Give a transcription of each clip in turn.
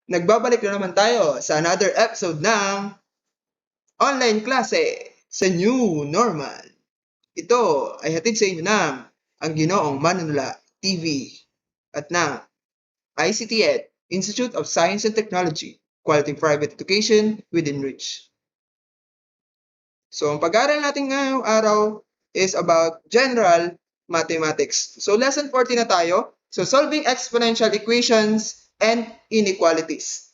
Nagbabalik na naman tayo sa another episode ng online klase sa New Normal. Ito ay hatid sa inyo ng ang Ginoong Manunula TV at ng ICT Ed, Institute of Science and Technology, Quality Private Education within Reach. So, ang pag-aaral natin ngayong araw is about general mathematics. So, lesson 14 na tayo. So, solving exponential equations and inequalities.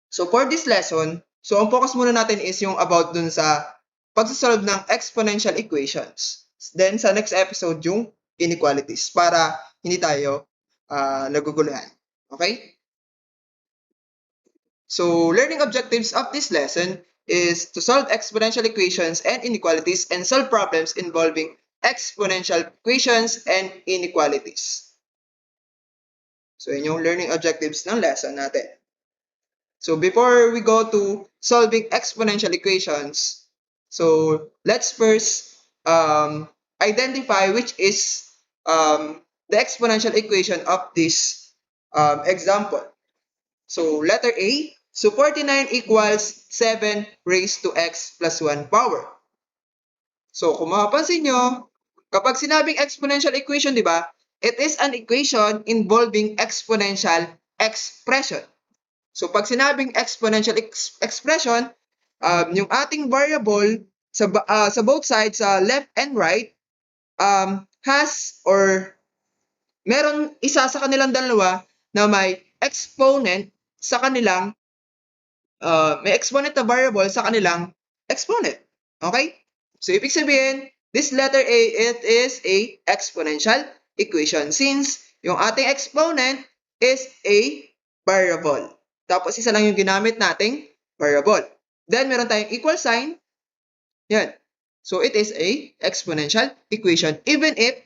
So, for this lesson, so ang focus muna natin is yung about dun sa pagsasolve ng exponential equations. Then, sa next episode, yung inequalities para hindi tayo naguguluhan. Okay? So, learning objectives of this lesson is to solve exponential equations and inequalities and solve problems involving exponential equations and inequalities. So, yun yung learning objectives ng lesson natin. So, before we go to solving exponential equations, so let's first identify which is the exponential equation of this example. So, letter A, so 49 equals 7 raised to x plus 1 power. So, kung mapapansin nyo, kapag sinabing exponential equation, di ba, it is an equation involving exponential expression. So, pag sinabing exponential expression, yung ating variable sa both sides, sa left and right, has or meron isa sa kanilang dalawa na may exponent sa kanilang may exponent na variable sa kanilang exponent. Okay? So, ibig sabihin, this letter A, it is a exponential equation since yung ating exponent is a variable. Tapos, isa lang yung ginamit nating variable. Then, meron tayong equal sign. Yan. So, it is a exponential equation even if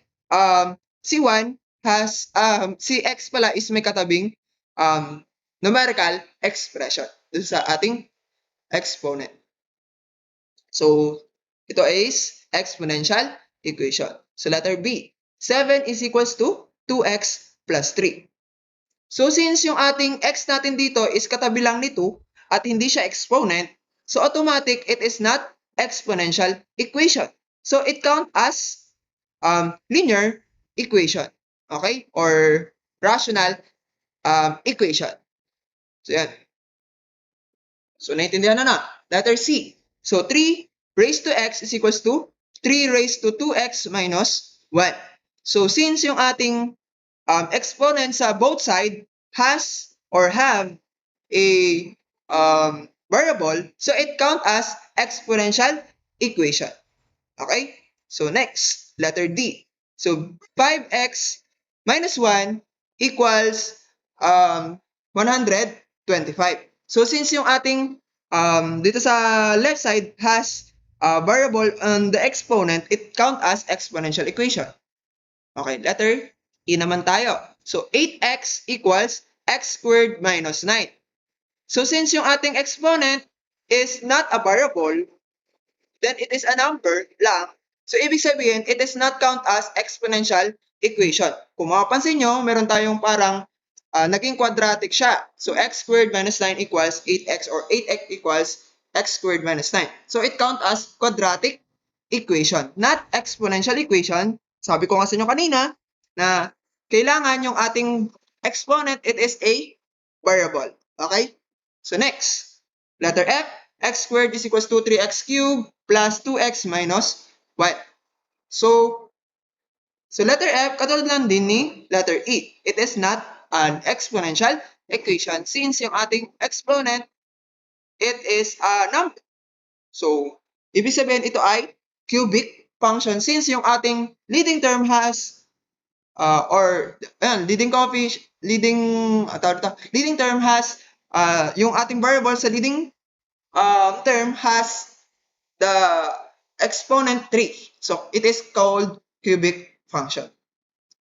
C1 has, si x pala is may katabing numerical expression dun sa ating exponent. So, ito is exponential equation. So, letter B, 7 is equals to 2x plus 3. So, since yung ating x natin dito is katabi lang ni 2 at hindi siya exponent, so automatic it is not exponential equation. So, it count as linear equation. Okay? Or rational equation. So, yan. So, naintindihan na. Letter C. So, 3 raised to x is equals to 3 raised to 2x minus 1. So, since yung ating exponent sa both side has or have a variable, so it count as exponential equation. Okay? So, next, letter D. So, 5x minus 1 equals 125. So, since yung ating dito sa left side has variable on the exponent, it count as exponential equation. Okay, letter E naman tayo. So, 8x equals x squared minus 9. So, since yung ating exponent is not a variable, then it is a number lang. So, ibig sabihin, it is not count as exponential equation. Kung mapapansin nyo, meron tayong parang naging quadratic siya. So, x squared minus 9 equals 8x or 8x equals x squared minus 9. So, it count as quadratic equation, not exponential equation. Sabi ko nga sa inyo kanina na kailangan yung ating exponent, it is a variable. Okay? So, next, letter F, x squared is equals to 3x cubed plus 2x minus 1. So letter F, katulad lang din ni letter E. It is not an exponential equation since yung ating exponent, it is a number. So, ibig sabihin ito ay cubic function since yung ating leading term has leading term has yung ating variable sa leading term has the exponent 3. So, it is called cubic function.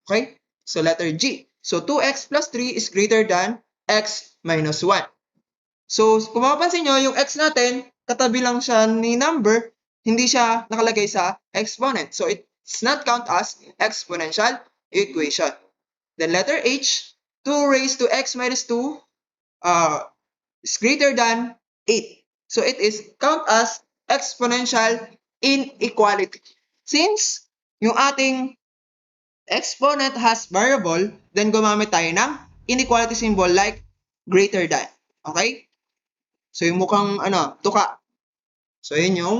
Okay? So, letter G. So, 2x plus 3 is greater than x minus 1. So, kung mapapansin nyo, yung x natin, katabi lang siya ni number, hindi siya nakalagay sa exponent. So, it's not count as exponential equation. Then, letter H, 2 raised to x minus 2 is greater than 8. So it is count as exponential inequality. Since yung ating exponent has variable, then gumamit tayo ng inequality symbol like greater than. Okay? So yung mukhang tuka. So yun yung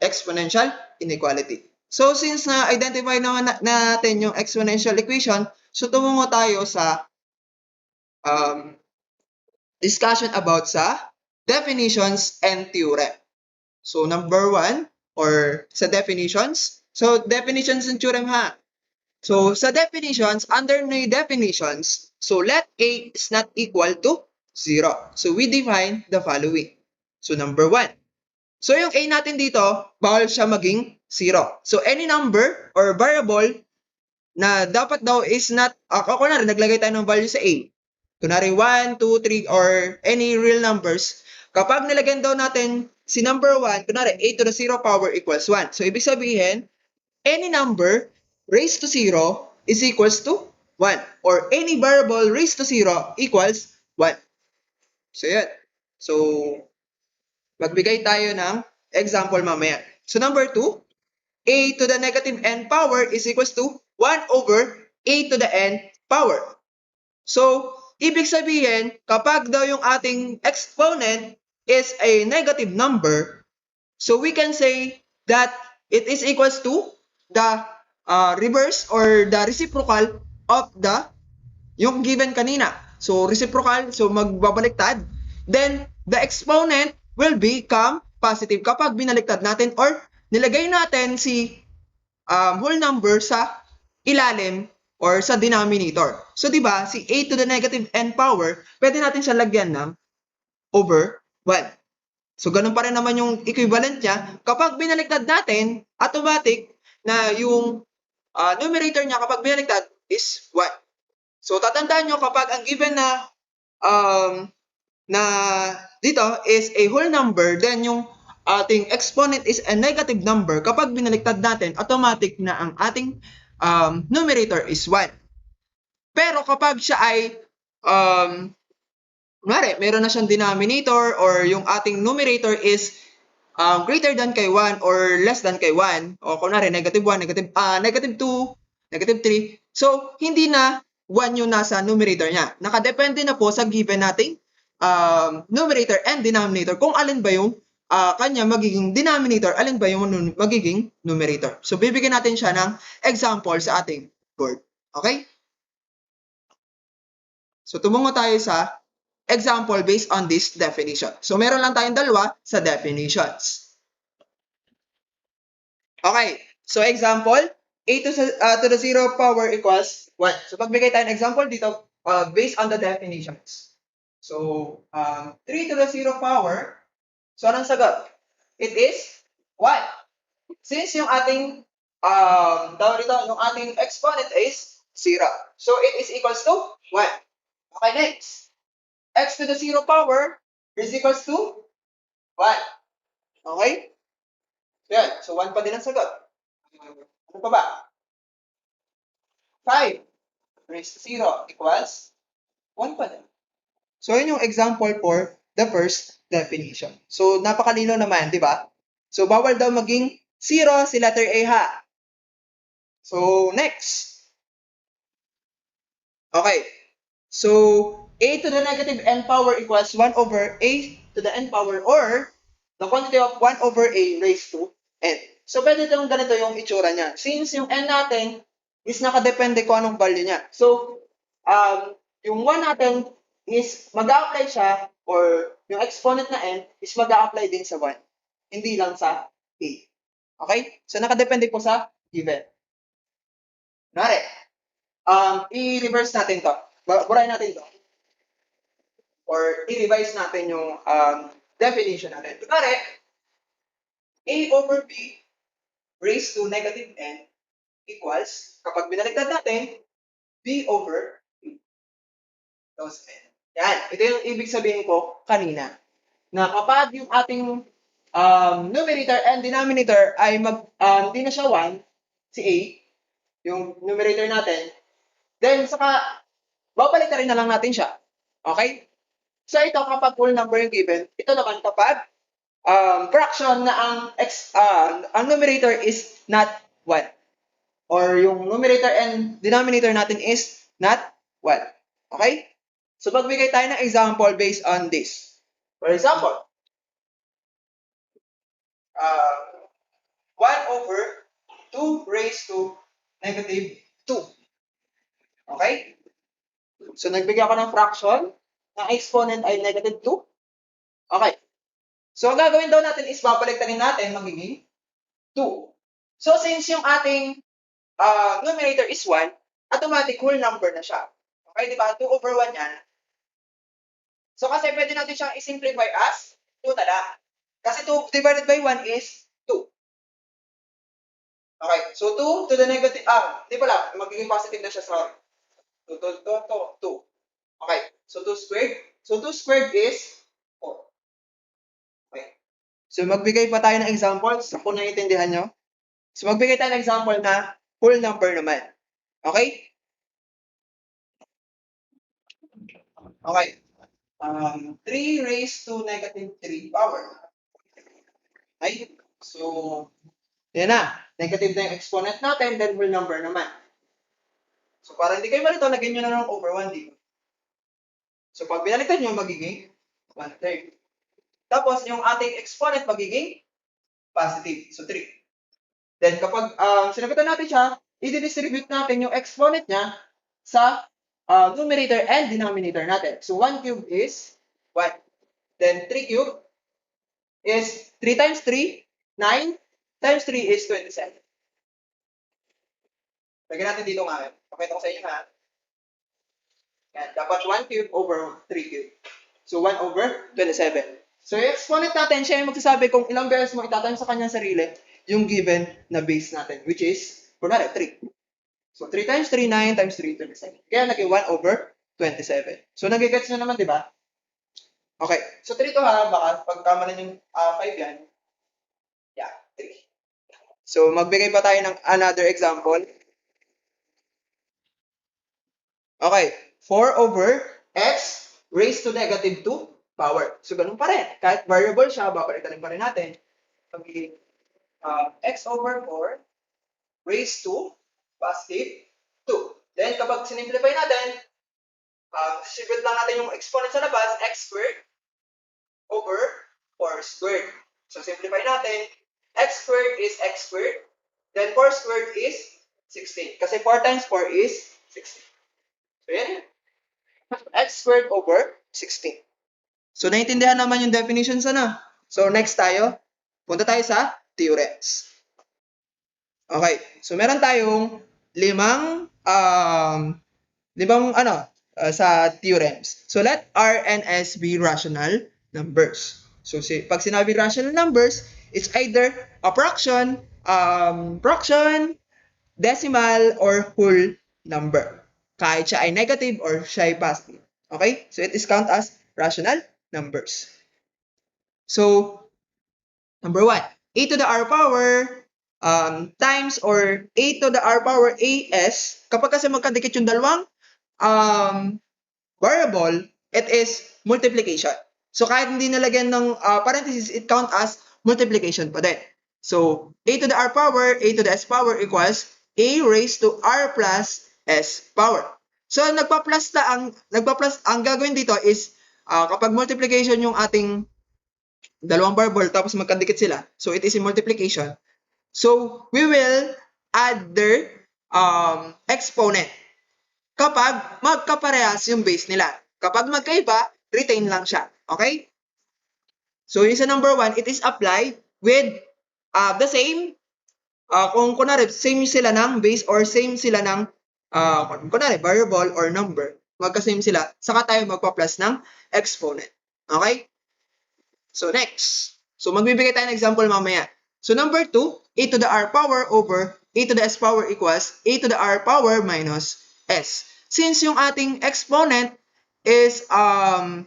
exponential inequality. So since na-identify naman natin yung exponential equation, so tumungo tayo sa um, discussion about sa definitions and theorem. So number 1 or sa definitions. So definitions and theorem ha. So sa definitions, under the definitions, so let A is not equal to 0. So we define the following. So number 1. So yung A natin dito, bawal siya maging 0. So any number or variable na dapat daw is not, kunwari naglagay tayo ng value sa A. Kunwari 1, 2, 3 or any real numbers. Kapag nilagyan daw natin si number 1, kunwari a to the 0 power equals 1. So ibig sabihin, any number raised to 0 is equals to 1. Or any variable raised to 0 equals 1. So yan. So magbigay tayo ng example mamaya. So number 2, a to the negative n power is equals to 1 over a to the n power. So, ibig sabihin, kapag daw yung ating exponent is a negative number, so we can say that it is equals to the reverse or the reciprocal of the yung given kanina. So, reciprocal, so magbabaliktad. Then, the exponent will become positive kapag binaliktad natin or nilagay natin si whole number sa ilalim or sa denominator. So, di ba, si a to the negative n power, pwede natin siya lagyan ng over 1. So, ganun pa rin naman yung equivalent niya. Kapag binaliktad natin, automatic na yung numerator niya kapag binaliktad is 1. So, tatandaan nyo kapag ang given na dito is a whole number, then yung ating exponent is a negative number, kapag binaliktad natin, automatic na ang ating numerator is 1. Pero kapag siya ay, meron na siyang denominator or yung ating numerator is greater than kay 1 or less than kay 1, o kunwari negative 1, negative 2, negative 3, so hindi na 1 yung nasa numerator niya. Nakadepende na po sa given nating numerator and denominator kung alin ba yung kanya magiging denominator, alin ba yung magiging numerator. So bibigyan natin siya ng example sa ating board. Okay? So tumungo tayo sa example based on this definition. So meron lang tayong dalawa sa definitions. Okay, so example, a to the 0 power equals 1. So pagbigay tayo ng example dito based on the definitions. So 3 to the 0 power, so anong sagot? It is 1. Since yung ating yung ating exponent is 0. So it is equals to 1. Okay, next. X to the 0 power is equals to 1. Okay? Yan. So 1 pa din ang sagot. Ano pa ba? 5 raised to 0 equals 1 pa din. So, yun yung example for the first definition. So, napakalino naman, di ba? So, bawal daw maging 0 si letter A ha. So, next. Okay. So, a to the negative n power equals 1 over a to the n power or the quantity of 1 over a raised to n. So, pwede itong ganito yung itsura niya. Since yung n natin is nakadepende kung anong value niya. So, yung 1 natin is mag-a-apply siya or yung exponent na n is mag-a-apply din sa 1. Hindi lang sa a. Okay? So, nakadepende po sa given. Kunwari, i-reverse natin to. Burahin natin to. Or i-revise natin yung definition natin. Kunwari, a over b raised to negative n equals, kapag binaliktad natin, b over b. Those n. Yan. Ito yung ibig sabihin ko kanina. Na kapag yung ating numerator and denominator ay hindi na siya 1, si a, yung numerator natin, then saka babalik na rin na lang natin siya. Okay? So ito kapag whole number yung given, ito naman kapag fraction na ang numerator is not 1. Or yung numerator and denominator natin is not 1. Okay? So magbigay tayo ng example based on this. For example, 1 over 2 raised to negative 2. Okay? So nagbigay ako ng fraction, ang exponent ay negative 2. Okay. So ang gagawin daw natin is babaliktarin natin, magiging 2. So since yung ating numerator is 1, automatic whole number na siya. Okay, di ba? 2 over 1 yan. So kasi pwede natin siyang i-simplify as 2 na lang. Kasi 2 divided by 1 is 2. Okay, so 2 to the negative, di pala, magiging positive na siya, sorry. 2. Okay, so 2 squared. So 2 squared is 4. Okay. So magbigay pa tayo ng examples kung naiintindihan nyo. So magbigay tayo ng example na whole number naman. Okay? Okay. 3 raised to negative 3 power. Okay? So, yan na. Negative na yung exponent natin, then whole number naman. So, para hindi kayo malito, lagyan nyo na ng over 1 dito. So, pag binaliktad nyo, magiging 1/3. Tapos, yung ating exponent magiging positive. So, 3. Then, kapag sinagutan natin siya, i-distribute natin yung exponent niya sa numerator and denominator natin. So, 1 cube is 1. Then, 3 cube is 3 times 3, 9 times 3 is 27. Lagyan natin dito nga. Pakita ko sa inyo ha. Yan. Dapat 1 cube over 3 cube. So, 1 over 27. So, yung exponent natin, siya yung magsasabi kung ilang beses mo itatanim sa kanyang sarili yung given na base natin, which is, kunwari, 3. So, 3 times 3, 9 times 3, 27. Kaya naging 1 over 27. So, nagigets nyo naman, di ba? Okay. So, 3 to ha, baka pagkamalan yung 5 yan. Yeah, 3. So, magbigay pa tayo ng another example. Okay. 4 over x raised to negative 2 power. So, ganun pa rin. Kahit variable siya, babalikan pa rin natin. Magiging x over 4 raised to positive 2. Then, kapag sinimplify natin, distribute lang natin yung exponent sa labas, x squared over 4 squared. So, simplify natin. X squared is x squared. Then, 4 squared is 16. Kasi 4 times 4 is 16. So, yan. X squared over 16. So, naintindihan naman yung definition sana. So, next tayo. Punta tayo sa theorems. Okay. So, meron tayong limang sa theorems. So, let R and S be rational numbers. So, pag sinabi rational numbers, it's either a fraction, decimal, or whole number. Kahit siya ay negative or siya ay positive. Okay? So, it is count as rational numbers. So, number 1, a to the r power times or a to the r power as, kapag kasi magkadikit yung dalawang variable, it is multiplication. So, kahit hindi nalagyan ng parenthesis, it count as multiplication pa din. So, a to the r power, a to the s power equals a raised to r plus s power. So, nagpa-plus, ang gagawin dito is, kapag multiplication yung ating dalawang variable tapos magkadikit sila, so it is a multiplication. So, we will add their exponent kapag magkaparehas yung base nila. Kapag magkaiba, retain lang siya. Okay? So, yung sa number 1, it is applied with the same, kung kunwari, same sila ng base or same sila ng, kunwari, variable or number, magka-same sila, saka tayo magpa-plus ng exponent. Okay? So, next. So, magbibigay tayo ng example mamaya. So, number 2, a to the r power over a to the s power equals a to the r power minus s. Since yung ating exponent is, basta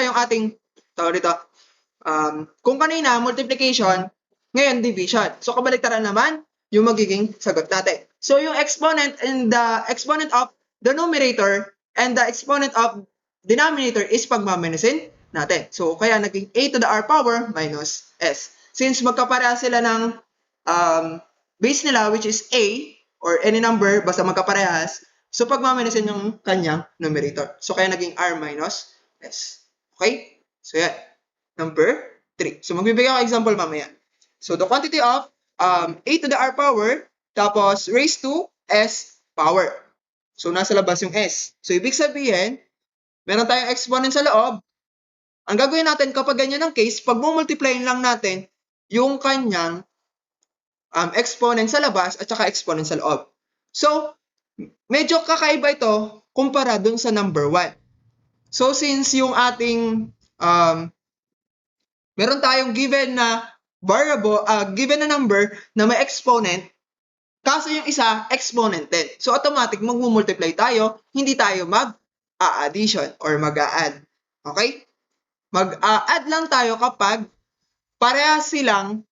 yung ating, tawag dito, kung kanina, multiplication, ngayon, division. So, kabaliktaran naman, yung magiging sagot natin. So, yung exponent and the exponent of the numerator And the exponent of denominator is pagmaminisin natin. So, kaya naging a to the r power minus s. Since magkapareha sila ng base nila, which is a, or any number, basta magkaparehas, so pagmaminisin yung kanyang numerator. So, kaya naging r minus s. Okay? So, yan. Number 3. So, magbibigay ako example mamaya. So, the quantity of a to the r power, tapos raised to s power. So, nasa labas yung s. So, ibig sabihin, meron tayong exponent sa loob. Ang gagawin natin kapag ganyan ang case, pag multiplyin lang natin yung kanyang exponent sa labas at saka exponent sa loob. So, medyo kakaiba ito kumpara dun sa number 1. So, since yung ating meron tayong given na variable, given na number na may exponent, kaso yung isa, exponent din. So, automatic, mag-multiply tayo, hindi tayo mag-addition or mag-add. Okay? Mag-add lang tayo kapag parehas silang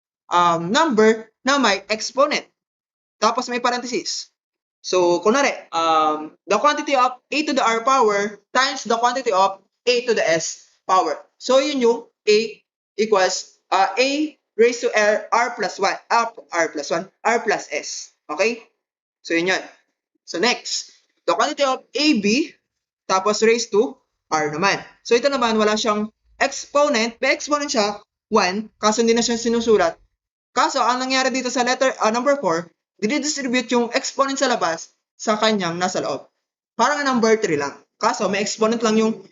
number na may exponent. Tapos may parenthesis. So, kunwari, the quantity of a to the r power times the quantity of a to the s power. So, yun yung a equals a raised to r plus 1, r plus s. Okay? So, yun yun. So, next, the quantity of ab, tapos raised to r naman. So, ito naman, wala siyang exponent. May exponent siya, 1, kaso hindi na siya sinusulat. Kaso, ang nangyari dito sa number 4, didistribute yung exponent sa labas sa kanyang nasa loob. Parang number 3 lang. Kaso, may exponent lang yung,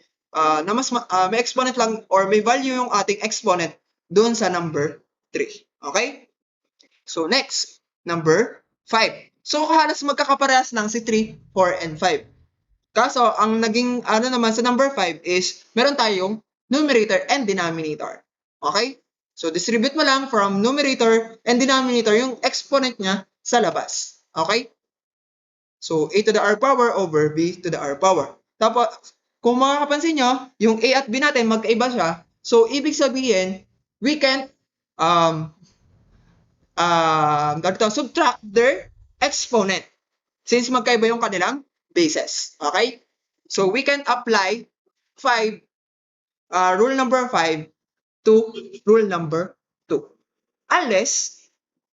may exponent lang or may value yung ating exponent doon sa number 3. Okay? So, next, number 5. So, halos magkakaparehas lang si 3, 4, and 5. Kaso, ang naging naman sa number 5 is meron tayong numerator and denominator. Okay? So, distribute mo lang from numerator and denominator yung exponent niya sa labas. Okay? So, a to the r power over b to the r power. Tapos, kung makakapansin nyo, yung a at b natin magkaiba siya. So, ibig sabihin, we can subtract their exponent since magkaiba yung kanilang bases. Okay? So, we can apply rule number 5 to rule number 2. Unless,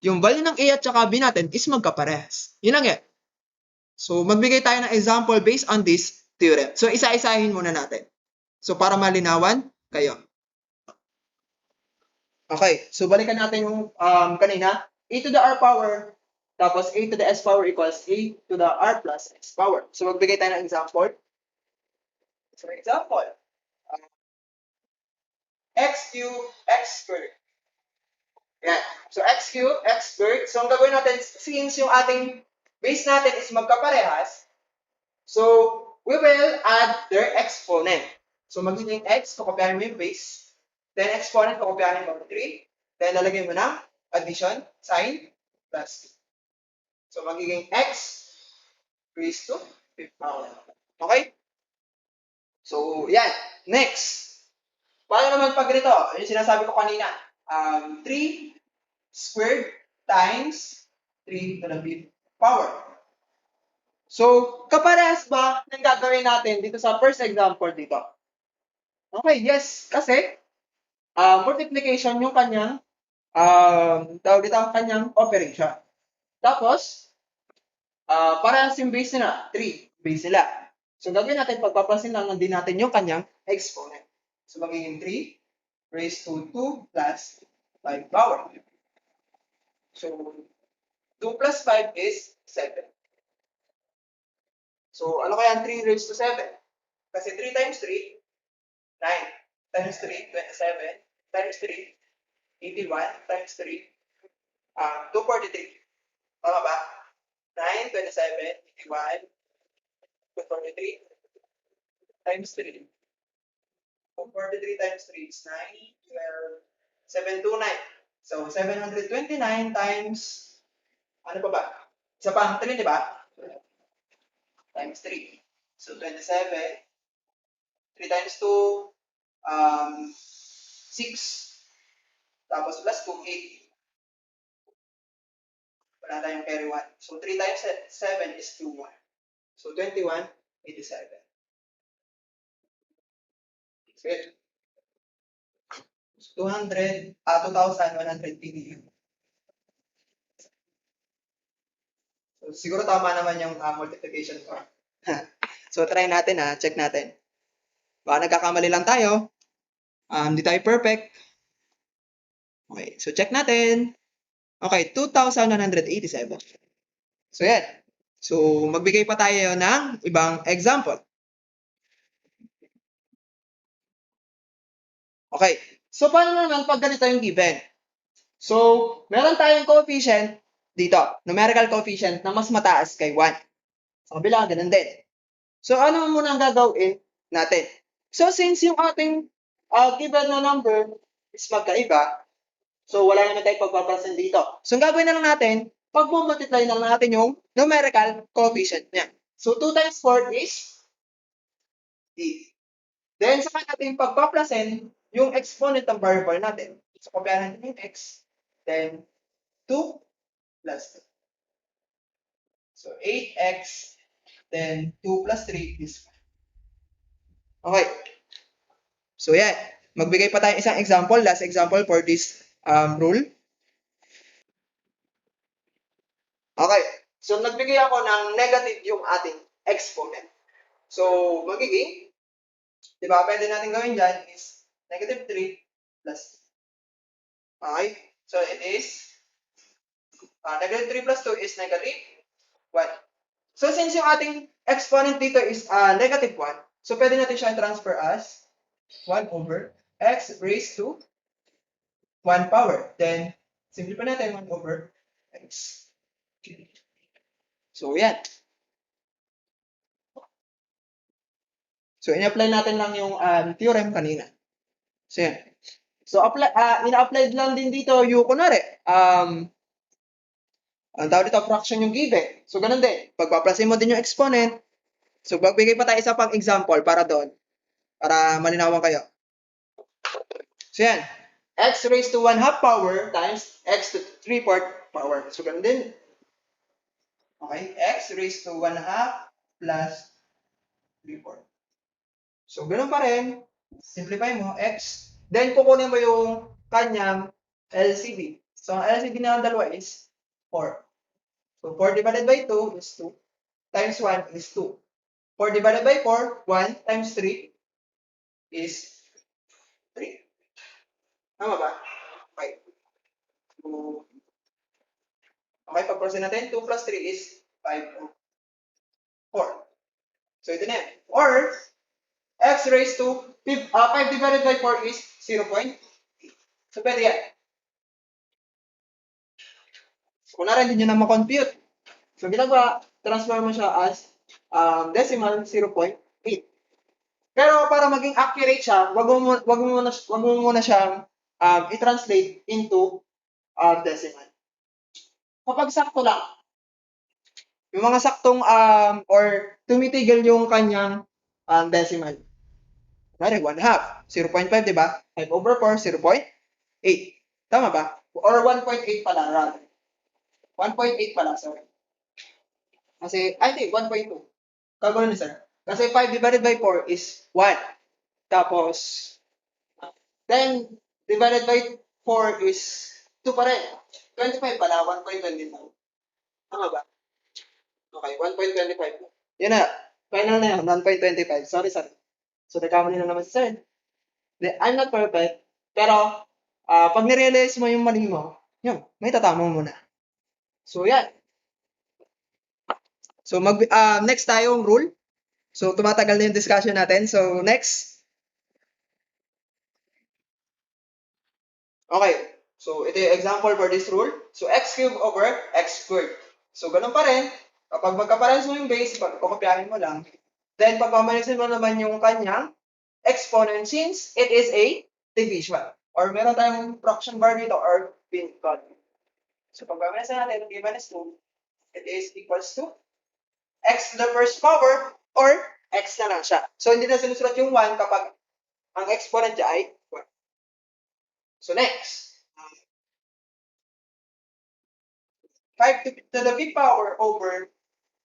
yung value ng A at saka B natin is magkaparehas. Yun lang yan. So, magbigay tayo ng example based on this theorem. So, isa-isahin muna natin. So, para malinawan kayo. Okay. So, balikan natin yung kanina. A to the R power, tapos A to the S power equals A to the R plus S power. So, magbigay tayo ng example. So, example. X cubed, X squared. Yan. So, x cubed, x squared. So, ang gagawin natin, since yung ating base natin is magkaparehas, so, we will add their exponent. So, magiging x, kukopiahin mo yung base. Then, exponent, kukopiahin mo 3. Then, lalagay mo ng addition, sign, plus 2. So, magiging x raised to 5th power. Okay? So, yan. Next. Paano naman pag ganito? Yung sinasabi ko kanina. 3 squared times 3 to the 5th power. So, kaparehas ba ng gagawin natin dito sa first example dito? Okay, yes. Kasi, multiplication yung kanyang, tawag dito ang kanyang operation. Tapos, parehas yung base nila. 3, base nila. So, gagawin natin, pagpapansin lang din natin yung kanyang exponent. So, magiging 3 raised to 2 plus 5 power. So, 2 plus 5 is 7. So, ano kaya ang 3 raised to 7? Kasi 3 times 3, 9. Times 3, 27. Times 3, 81. Times 3, 243. Tama ba? 9, 27, 81, 243. Times 3. 243 times 3 is 9, 12, 729. So, 729 times, ano pa ba? Isa pa, 3, di ba? Times 3. So, 27. 3 times 2, 6. Tapos, plus 2, 8. Wala tayong carry 1. So, 3 times 7 is 21. So, 21, 87. 2,150. So, siguro tama naman yung multiplication ko. So, try natin check natin. Baka nagkakamali lang tayo. Hindi tayo perfect. Okay, so check natin. Okay, 2,187. So, yan. So, magbigay pa tayo ng ibang example. Okay. So, paano naman pag ganito yung given? So, meron tayong coefficient dito. Numerical coefficient na mas mataas kay 1. Sa kabila, ganun din. So, ano muna ang gagawin natin? So, since yung ating given na number is magkaiba, so wala naman tayong pagpapasan dito. So, ang gagawin na lang natin, pag-multiply na lang natin yung numerical coefficient niya. So, 2 times 4 is 8. Then, saka natin pagpaplasin yung exponent ng variable natin. So, kopyahan natin yung x. Then, 2 plus 2. So, 8x, then 2 plus 3 is 5. Okay. So, yan. Magbigay pa tayo isang example, last example for this rule. Okay. So, nagbigay ako ng negative yung ating exponent. So, magiging, di ba, pwede natin gawin dyan is negative 3 plus 2. Okay. So, it is, negative 3 plus 2 is negative 1. So, since yung ating exponent dito is negative 1, so pwede natin siya transfer as 1 over x raised to 1 power. Then, simplify natin 1 over x. So, yan. So, in-apply natin lang yung theorem kanina. So, yan. So, ina-apply lang din dito yung, kunwari, ang tawag dito, fraction yung given. So, ganun din. Pagpaplasin mo din yung exponent. So, magbigay pa tayo isa pang example para doon. Para malinawan kayo. So, yan. X raised to 1 half power times x to 3/4 power. So, ganun din. Okay? X raised to 1 half plus 3/4. So, ganun pa rin. Simplify mo, x. Then, kukunin mo yung kanyang LCD. So, ang LCD ng dalawa is 4. So, 4 divided by 2 is 2. Times 1 is 2. 4 divided by 4, 1 times 3 is 3. Tama ba? Okay. So, okay, pag-proceed natin, 2 plus 3 is 5. 4. So, ito na yan. Or, x raised to 5 divided by 4 is 0.8. So, pwede yan. So, kunwari, hindi nyo na ma-compute. So, ginagawa, transfer mo siya as decimal 0.8. Pero para maging accurate siya, wag mo muna siyang i-translate into decimal. Kapag sakto lang, yung mga saktong or tumitigil yung kanyang decimal. Kunwari, 1 half, 0.5, di ba? 5 over 4, 0.8. Tama ba? Or 1.8 pala, rather. 1.8 pala, sorry. Kasi, I think, 1.2. Kagano ni sir? Kasi 5 divided by 4 is 1. Tapos, 10 divided by 4 is 2 pa rin. 25 pala, 1.25. Tama ba? Okay, 1.25. Yun na. Final na yun, 1.25. Sorry, sir. So, nagkamali na naman si sir. I'm not perfect. Pero, pag nirealize mo yung mali mo, yun, may tatama mo muna. So, yan. So, next tayong rule. So, tumatagal na yung discussion natin. So, next. Okay. So, ito yung example for this rule. So, x cubed over x squared. So, ganun pa rin. Kapag magkaparehas mo yung base, pagkakopyahin mo lang. Then, pagpamalisin mo naman yung kanyang exponent since it is a division. Or meron tayong fraction bar dito or pin code. So, pagpamalisin natin, given is 2, it is equals to x to the first power or x na lang siya. So, hindi na sinusulat yung 1 kapag ang exponent niya ay 1. So, next. 5 to the big power over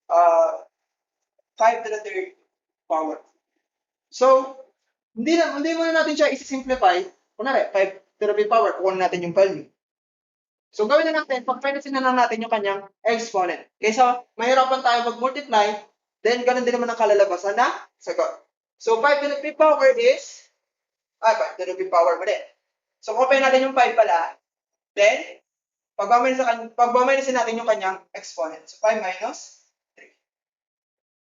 5 to the third power. So, Hindi muna natin siya isi-simplify. Kunwari, 5 to the power, kukunin natin yung value. So, gawin na natin, pag-financing na lang natin yung kanyang exponent. Kaysa mahirapan tayo mag-multiply, then ganun din naman ang kalalabasan na sagot. So, 5 to the 5th power is, 5 to the 5th power mali. So, kung natin yung 5 pala, then, pag-minus natin yung kanyang exponent. So, 5 minus 3.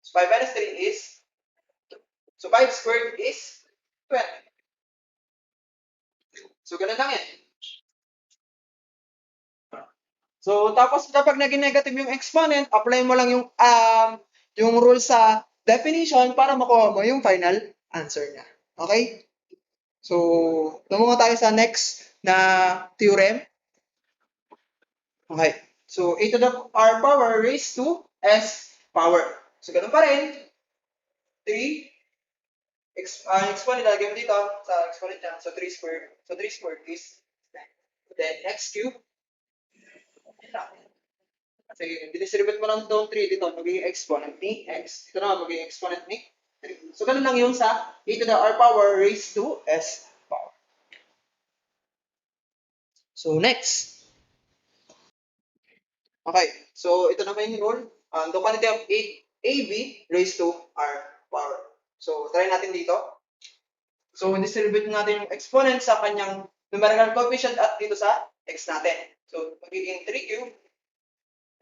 So, 5 minus 3 is 2. So, 5 squared is 20. So, ganun lang yan. So, tapos kapag naging negative yung exponent, apply mo lang yung rule sa definition para makuha mo yung final answer niya. Okay? So, tumungo tayo sa next na theorem. Okay. So, a to the r power raised to s power. So, ganun pa rin. 3 exponent, lagyan mo dito sa exponent niya. So, 3 squared. So, 3 squared is 9. Then, x cubed. Kasi, didistribute mo lang itong 3 dito, magiging exponent ni x. Ito naman, magiging exponent ni 3. So, ganun lang yun sa a to the r power raised to s power. So, next. Okay. So, ito naman yung rule. The quantity of AB raised to r power. So, try natin dito. So, distribute natin yung exponent sa kanyang numerical coefficient at dito sa x natin. So, magiging 3 cubed,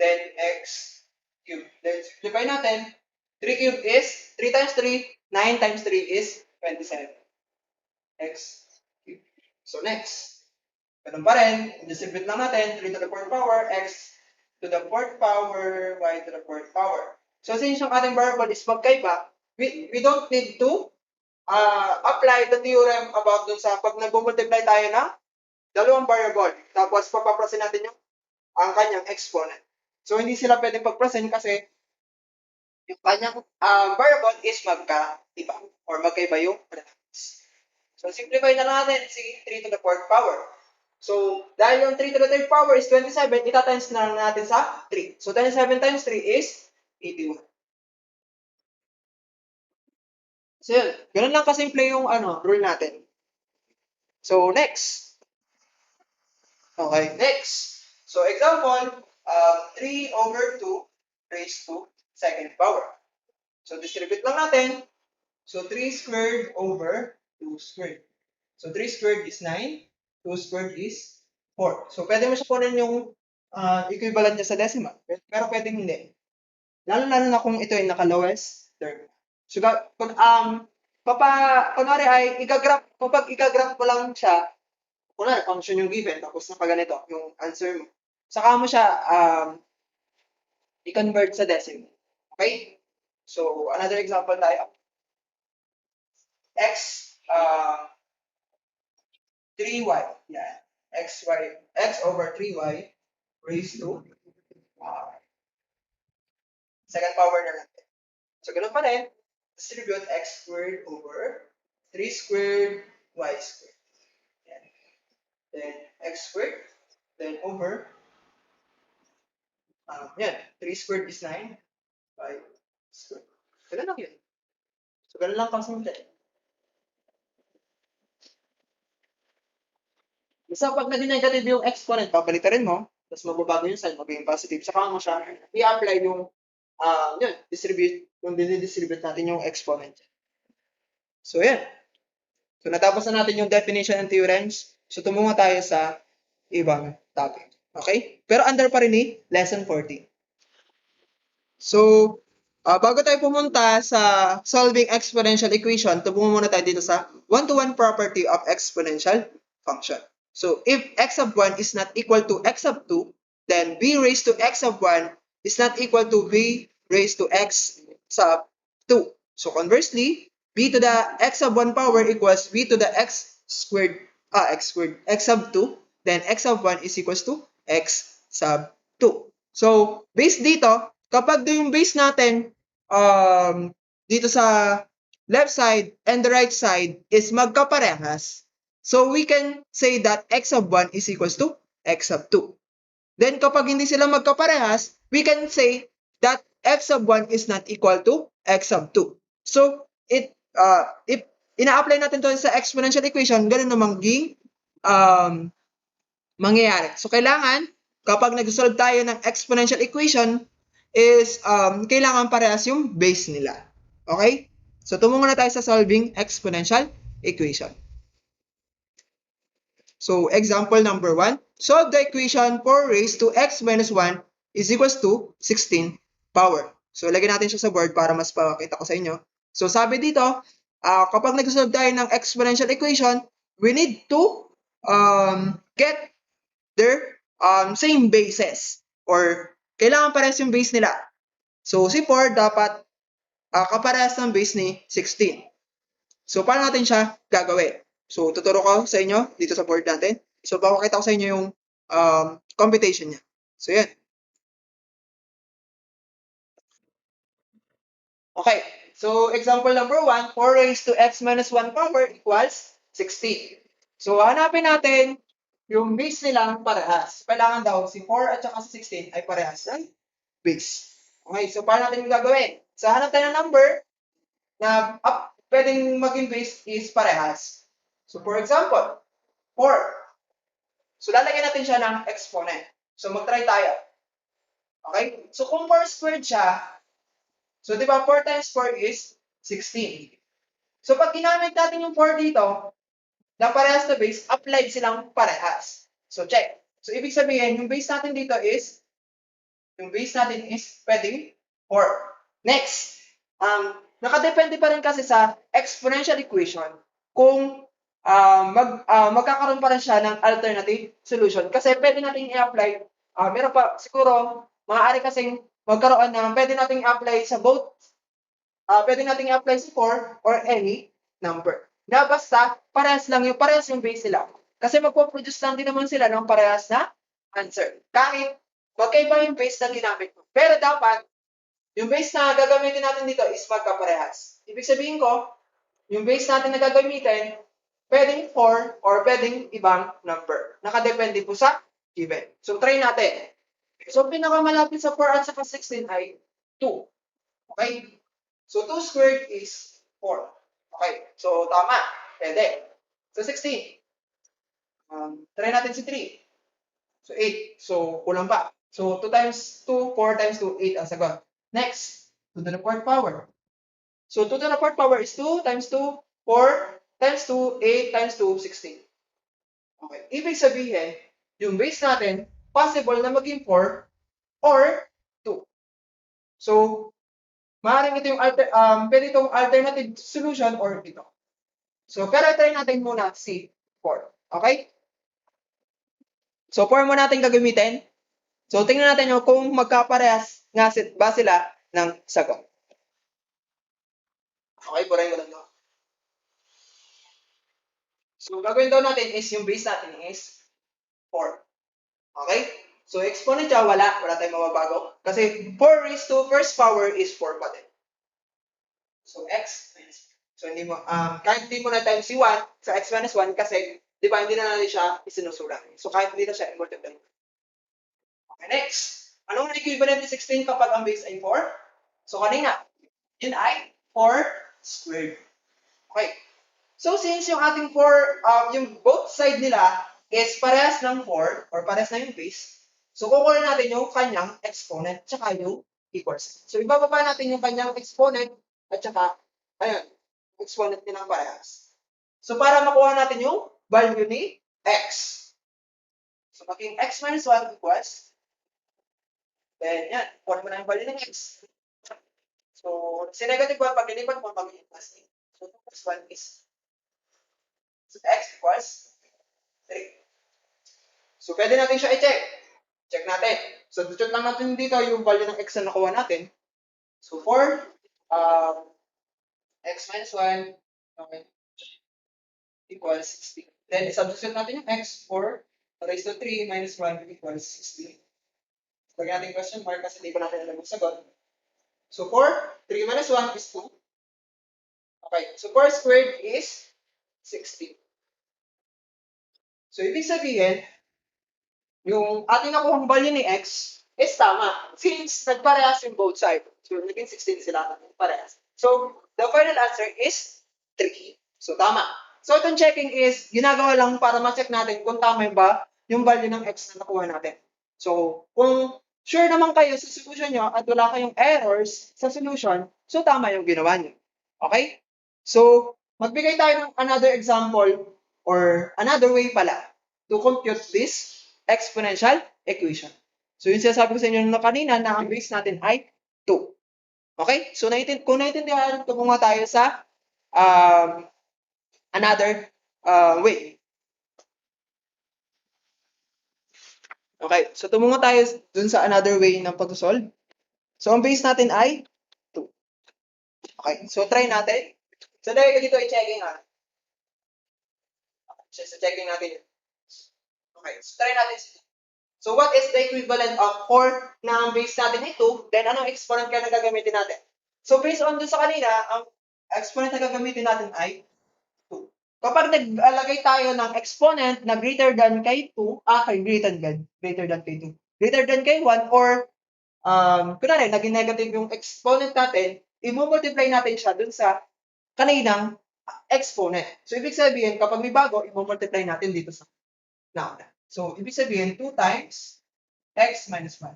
then x cubed. Then, simplify natin. 3 cubed is 3 times 3, 9 times 3 is 27. X cubed. So, next. Ganun pa rin. Distribute lang natin. 3 to the 4th power, x to the 4th power, y to the 4th power. So, since yung ating variable is magkaiba, we don't need to apply the theorem about dun sa pag nag-multiply tayo ng dalawang variable. Tapos, papaprasin natin ang kanyang exponent. So, hindi sila pwedeng pagprasin kasi yung kanyang variable is magkaiba or magkaiba yung products. So, simplify na lang natin. Sige, 3 to the 4th power. So, dahil yung 3 to the 3rd power is 27, itatimes na lang natin sa 3. So, 27 times 3 is 81. So, yun. Ganun lang kasimple yung rule natin. So, next. Okay, next. So, example, 3 over 2 raised to second power. So, distribute lang natin. So, 3 squared over 2 squared. So, 3 squared is 9. 2 squared is 4. So, pwede mo siya kunin yung equivalent niya sa decimal. Pero pwedeng hindi. Lalo-lalo na kung ito ay naka-lowest term. So, kunwari ay kapag i-graph mo lang siya, kunwari, function yung given, tapos na ganito yung answer mo. Saka mo siya i-convert sa decimal. Okay? So, another example tayo. X 3y. Yan. X over 3y raised to second power na natin. So, ganun pa rin. Distribute x squared over 3 squared y squared. Yan. Then, x squared. Then, over yan. 3 squared is 9. 5 squared. Ganun lang yun. So, ganun lang kasimple. Basta pag naging negative yung exponent, papalitarin mo, tapos mababago yung sign, magiging positive. Saka mo siya i-apply yung distribute natin yung exponent. So, yan. So, natapos na natin yung definition ng theorems. So, tumungo tayo sa ibang topic. Okay? Pero under pa rin ni lesson 14. So, bago tayo pumunta sa solving exponential equation, tumungo muna tayo dito sa one-to-one property of exponential function. So, if x of 1 is not equal to x of 2, then b raised to x of 1 is not equal to b raised to x sub 2. So, conversely, b to the x of 1 power equals b to the x squared, x sub 2, then x of 1 is equals to x sub 2. So, based dito, kapag yung base natin dito sa left side and the right side is magkaparehas, so we can say that x of 1 is equals to x of 2. Then kapag hindi sila magkaparehas, we can say that x of 1 is not equal to x of 2. So if ina-apply natin to sa exponential equation, ganun na mangyayari. So, kailangan, kapag nag-solve tayo ng exponential equation, is kailangan parehas yung base nila. Okay? So, tumungo na tayo sa solving exponential equation. So, example number 1, solve the equation 4 raised to x minus 1 is equals to 16 power. So, lagyan natin siya sa board para mas pakita ko sa inyo. So, sabi dito, kapag nag-solve tayo ng exponential equation, we need to get their same bases or kailangan parehas yung base nila. So, si 4 dapat kaparehas ng base ni 16. So, paano natin siya gagawin? So, tuturo ko sa inyo dito sa board natin. So, papakita ko sa inyo yung computation niya. So, yan. Okay. So, example number 1, 4 raised to x minus 1 power equals 16. So, hanapin natin yung base nilang parehas. Kailangan daw si 4 at saka si 16 ay parehas ng base. Okay. So, paano natin yung gagawin? So, hanap tayo ng number na pwedeng maging base is parehas. So, for example, 4. So, lalagyan natin siya ng exponent. So, mag-try tayo. Okay? So, kung 4 squared siya, so, di ba, 4 times 4 is 16. So, pag ginamit natin yung 4 dito, na parehas na base, applied silang parehas. So, check. So, ibig sabihin, yung base natin dito is, pwedeng 4. Next, nakadepende pa rin kasi sa exponential equation kung magkakaroon pa rin siya ng alternative solution. Kasi pwede natin i-apply, meron pa siguro, maaari kasing magkaroon ng, pwede natin i-apply sa both, pwede natin i-apply sa 4 or any number. Na basta, parehas yung base nila. Kasi magpo-produce lang din naman sila ng parehas na answer. Kahit magkaiba yung base na ginamit mo. Pero dapat, yung base na gagamitin natin dito is magkaparehas. Ibig sabihin ko, yung base natin na gagamitin, pwedeng 4 or pwedeng ibang number. Nakadepende po sa given. So, try natin. So, pinakamalapit sa 4 at saka 16 ay 2. Okay? So, 2 squared is 4. Okay. So, tama. Pwede. So, 16. Try natin si 3. So, 8. So, kulang pa. So, 2 times 2, 4 times 2, 8 ang sagot. Next, 2 to the 4th power. So, 2 to the 4th power is 2 times 2, 4 times 2, 8 times 2, 16. Okay. Ibig sabihin, yung base natin, possible na maging 4 or 2. So, maaaring ito yung pwede itong alternative solution or ito. So, pero try natin muna si 4. Okay? So, 4 muna natin gagamitin. So, tingnan natin yung kung magkaparehas nga ba sila ng sagot. Okay, burahin ko lang ito. So, gagawin daw natin is yung base natin is 4. Okay? So, exponential, wala tayong mababago. Kasi 4 raised to first power is 4 pa din. So, x minus 1. So, kahit hindi mo na times si 1 sa x minus 1 kasi, di ba, hindi na natin siya isinusulat. So, kahit hindi na siya i-multiply. Okay, next. Anong equivalent ni 16 kapag ang base ay 4? So, kanina, yun ay 4 squared. Okay. So, since yung ating 4, yung both side nila is parehas ng 4 or parehas na yung base, so kukunin natin yung kanyang exponent tsaka yung equal sign. So, ibababa natin yung kanyang exponent at tsaka, ayun, exponent nilang parehas. So, para makuha natin yung value ni x. So, maging x minus 1 equals, then yan, kunin mo na yung value ng x. So, si negative 1, pag nilipat mo, magiging plus 8. So, 2 plus 1 is, so x equals 3. So, pwede natin siya i-check. Check natin. So, check lang natin dito yung value ng x na nakuha natin. So, 4, x minus 1, okay, equals 16. Then, substitute natin yung x, 4 raised to 3 minus 1 equals 16. Lagyan natin question mark kasi hindi pa natin alam yung sagot. So, 4, 3 minus 1 is 2. Okay, so 4 squared is 16. So, ibig sabihin, yung ating nakuhang value ni x is tama. Since nagparehas yung both sides. So, naging 16 sila parehas. So, the final answer is 3. So, tama. So, itong checking is, ginagawa lang para ma-check natin kung tama ba yung value ng x na nakuha natin. So, kung sure naman kayo sa solution nyo at wala kayong errors sa solution, so tama yung ginawa nyo. Okay? So, magbigay tayo ng another example or another way pala to compute this exponential equation. So, yung sinasabi ko sa inyo na kanina na ang base natin ay 2. Okay? So, kung naiintindihan, tumunga tayo sa another way. Okay, so tumungo tayo dun sa another way ng pag-solve. So, ang base natin ay 2. Okay, so try natin. So, dahil dito ay checking So, checking natin yun. Okay, so try natin. So, what is the equivalent of 4 na ang base natin ay 2? Then, anong exponent kaya na gagamitin natin? So, based on dun sa kanina, ang exponent na gagamitin natin ay 2. Kapag naglagay tayo ng exponent na greater than kay 2, greater than kay 2, greater than kay 1, or kunwari, naging negative yung exponent natin, i-multiply natin siya dun sa kaninang exponent. So, ibig sabihin, kapag may bago, i-multiply natin dito sa nauna. So, ibig sabihin, 2 times x minus 1.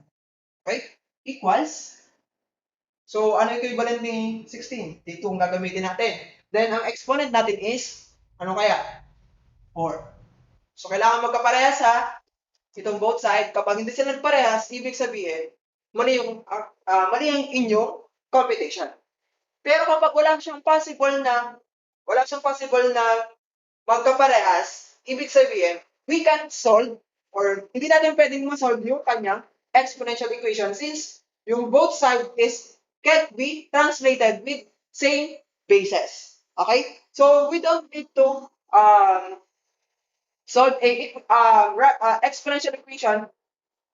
Okay? Equals, so, ano yung equivalent ni 16? Dito ang gagamitin natin. Then, ang exponent natin is, ano kaya? 4. So, kailangan magkaparehas itong both side. Kapag hindi sila parehas, ibig sabihin, mali ang inyong computation. Pero kapag wala siyang possible na magkaparehas, ibig sabihin, we can solve or hindi natin pwedeng ma-solve yung kanyang exponential equation since yung both side can't be translated with same bases. Okay? So, we don't need to solve a exponential equation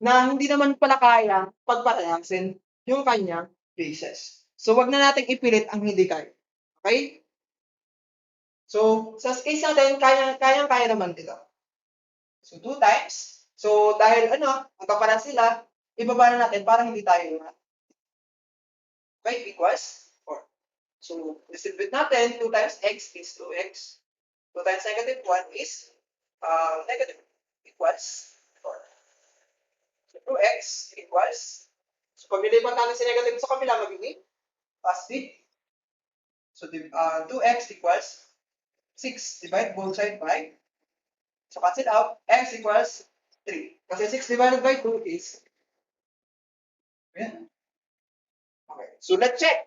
na hindi naman pala kayang pagparehasin yung kanyang bases. So, wag na nating ipilit ang hindi kaya. Okay? So, sa case natin, kaya naman dito. So, 2 times. So, dahil magkaparan sila, ibaba na natin para hindi tayo okay, equals 4. So, distribute natin, 2 times x is 2x. 2 times negative 1 is negative equals 4. So, 2x equals, so pag nilipat natin si negative sa kabila, magiging positive. So, 2x equals 6. Divide both sides by, so cancel out, x equals 3. Kasi 6 divided by 2 is, yan. Okay, so let's check.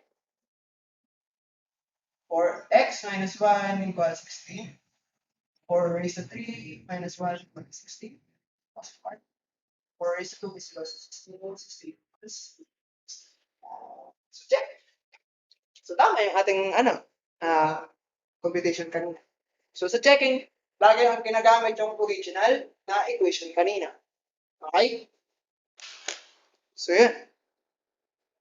For x minus 1 equals 16. 4 raised to 3 minus 1 equals 16. Plus 1. 4 raised to 2 is equals to 16. 16 equals. So check. So tama yung ating computation kanina. So sa checking, lagi ang ginagamit yung original na equation kanina. Okay? So yan.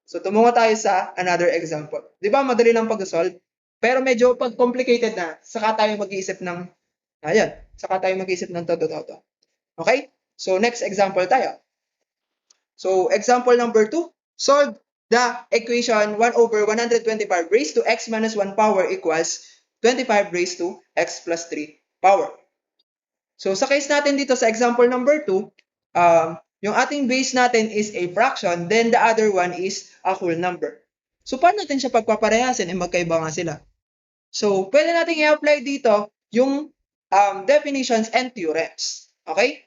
So tumungo tayo sa another example. Di ba madali lang pag-solve? Pero medyo pag complicated na, saka tayo mag-iisip ng todo-todo. Okay? So next example tayo. So example number 2, solve the equation 1 over 125 raised to x minus 1 power equals 25 raised to x plus 3 power. So sa case natin dito sa example number 2, yung ating base natin is a fraction, then the other one is a whole number. So paano natin siya pagpaparehasin? Magkaiba nga sila. So pwede natin i-apply dito yung definitions and theorems. Okay?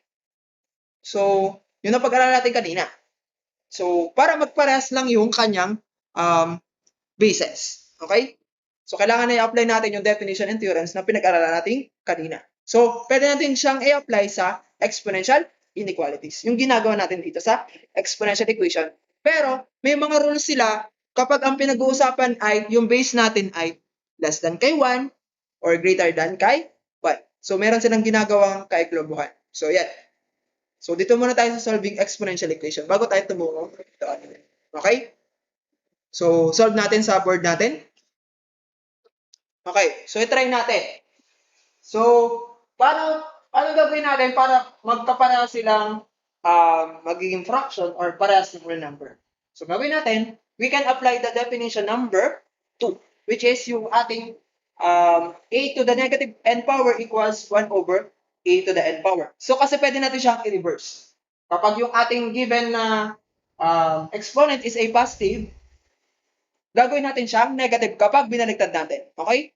So, yun ang pag-aralan natin kanina. So, para magparehas lang yung kanyang bases. Okay? So, kailangan na i-apply natin yung definition and theorems na pinag-aralan natin kanina. So, pwede natin siyang i-apply sa exponential inequalities. Yung ginagawa natin dito sa exponential equation. Pero, may mga rules sila kapag ang pinag-uusapan ay yung base natin ay less than kay 1 or greater than kay 1. So, meron silang ginagawang kaiklobuhan. So, yan. So, dito muna tayo sa solving exponential equation bago tayo tumungo doon. Okay? So, solve natin sa board natin. Okay. So, i-try natin. So, paano gagawin natin para magkapareha silang magiging fraction or parehas ng whole number? So, gagawin natin, we can apply the definition number 2, which is yung ating a to the negative n power equals 1 over a to the n power. So kasi pwede natin siyang i-reverse. Kapag yung ating given na exponent is a positive, gagawin natin siyang negative kapag binaligtad natin. Okay?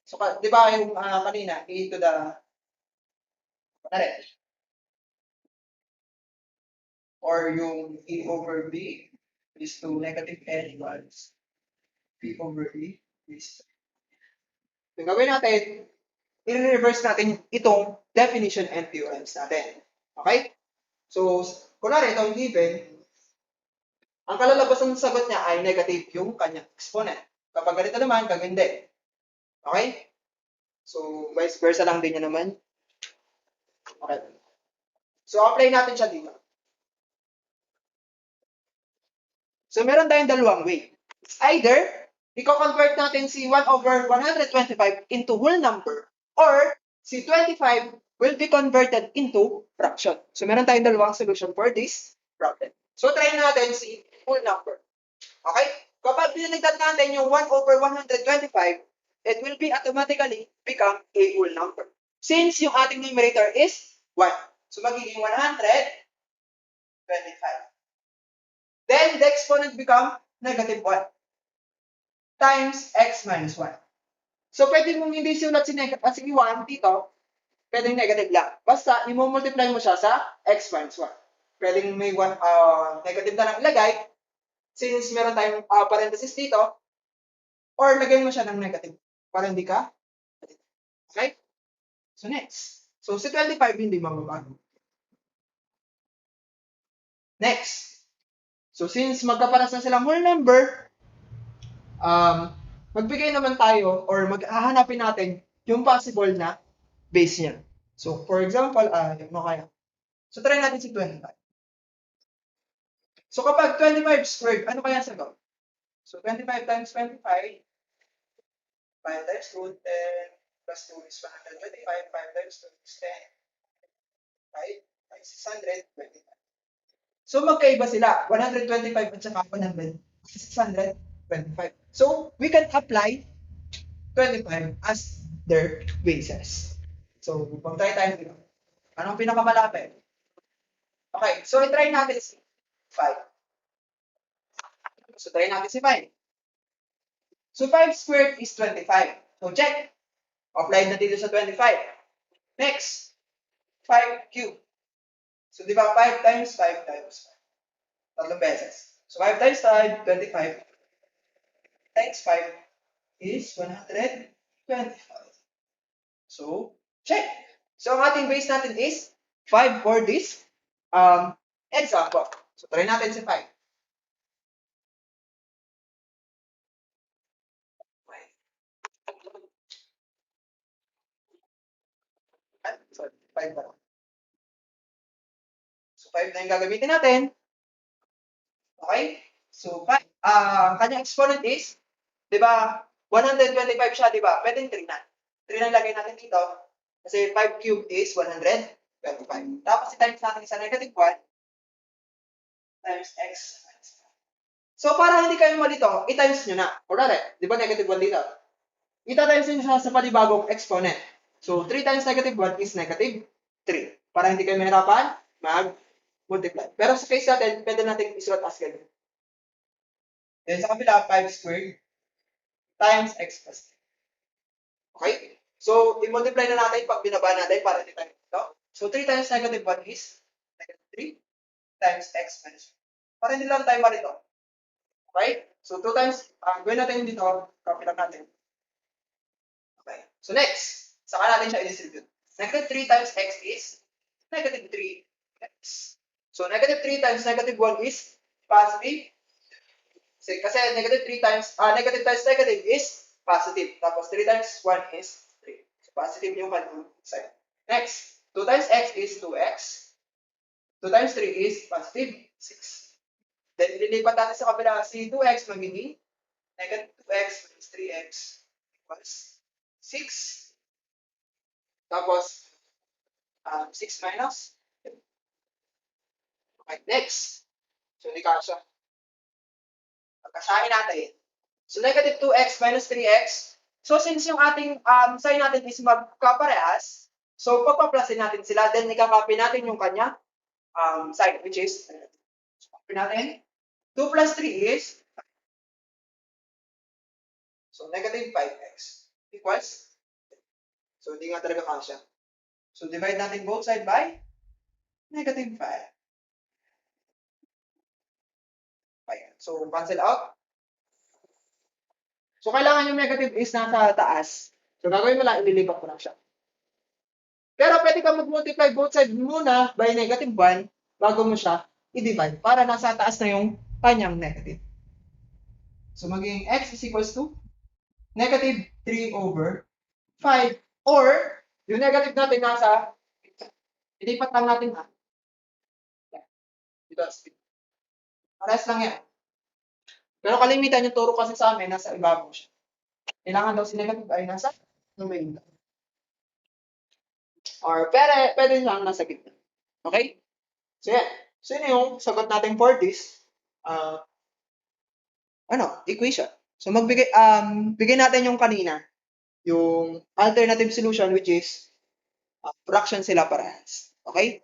So, di ba yung kanina, a to the, or yung a over b is to negative n equals b over b is. Yung gagawin natin, i-reverse natin itong definition and theorems natin. Okay? So, kunwari itong given, ang kalalabas ng sagot niya ay negative yung kanyang exponent. Kapag ganito naman, gagawin din. Okay? So, vice versa lang din niya naman. Okay. So, apply natin siya dito. So, meron tayong dalawang way. It's either, i-convert natin si 1 over 125 into whole number, or si 25 will be converted into fraction. So, meron tayong dalawang solution for this problem. So, try natin si whole number. Okay? Kapag binigtad natin yung 1 over 125, it will be automatically become a whole number. Since yung ating numerator is 1. So, magiging 125. Then, the exponent become negative 1 times x minus 1. So, pwede mong hindi sinulat si 1 dito, pwedeng negative lang. Basta, i-multiply mo siya sa x minus 1. Pwedeng may negative na lang ilagay, since meron tayong parenthesis dito, or lagay mo siya ng negative para hindi ka. Okay? So, next. So, si 25 hindi mababago. Next. So, since magkaparas na silang whole number, magbigay naman tayo or maghahanapin natin yung possible na base niya. So, for example, ano kaya? So, try natin si 25. So, kapag 25 squared, ano kaya sagot? So, 25 times 25, 5 times 2, 10, plus 2 is 125, 5 times 2 is 10, 5 times 625. So, magkaiba sila, 125 at saka 625. So, we can apply 25 as their bases. So, mag-try tayo dito. Anong pinakamalapit? Okay, so i-try natin si 5. So, try natin si 5. So, 5 squared is 25. So, check. Apply na dito sa 25. Next, 5 cubed. So, di ba 5 times 5 times 5? Tatlong beses. So, 5 times 5, 25. Times 5 is 125. So, check. So, ang ating base natin is 5 for this example. So, try natin si 5. Sorry, 5 pa lang. So, 5 na yung gagamitin natin. Okay? So, kanyang exponent is, di ba, 125 siya, di ba? Pwedeng 3 na. 3 na lagay natin dito. Kasi 5 cubed is 125. Tapos, i-times natin sa negative 1 times x. So, para hindi kayo malito, i-times nyo na. Kunwari, di ba negative 1 dito? Ita-times nyo siya sa panibagong exponent. So, 3 times negative 1 is negative 3. Para hindi kayo mahirapan, mag-multiply. Pero sa case natin, pwede natin isulat as ganyan. Then sa kabila, 5 squared times x plus 3. Okay? So, i-multiply na natin pag binaba natin para hindi tayo ito. So, 3 times negative 1 is negative 3 times x minus 1. Para hindi lang tayo marito. Okay? So, 2 times, gawin natin dito, copy lang natin. Okay. So, next, saka natin siya i-distribute. Negative 3 times x is negative 3x. So, negative 3 times negative 1 is positive. Kasi negative 3 times, negative times negative is positive. Tapos 3 times 1 is 3. So, positive yung kanyang sign. Next, 2 times x is 2x. 2 times 3 is positive 6. Then, lilipat natin sa kabila si 2x magiging negative 2x minus 3x equals 6. Tapos, 6 minus. Okay, next. So, hindi kasha. Pagkasahin natin. So, negative 2x minus 3x. So, since yung ating sign natin is magkaparehas, so pagpaplasin natin sila, then ikakopy natin yung kanya sign, which is, copy natin, 2 plus 3 is, so negative 5x equals, so hindi nga talaga kasya. So, divide natin both side by negative 5. Ayan. So, cancel out. So, kailangan yung negative is nasa taas. So, gagawin mo lang, ililipat ko lang siya. Pero pwede ka mag-multiply both sides muna by negative 1 bago mo siya i-divide para nasa taas na yung kanyang negative. So, maging x is equals to negative 3 over 5 or yung negative natin nasa ilipat lang natin ha. Dito. Pares lang yan. Pero kalimitan yung turo kasi sa amin, nasa ibabaw siya. Kailangan daw si negative ay nasa numerator. Or pwede lang nasa gitna. Okay? So yan. So yun yung sagot natin for this equation. So bigay natin yung kanina, yung alternative solution which is fraction sila parehas. Okay?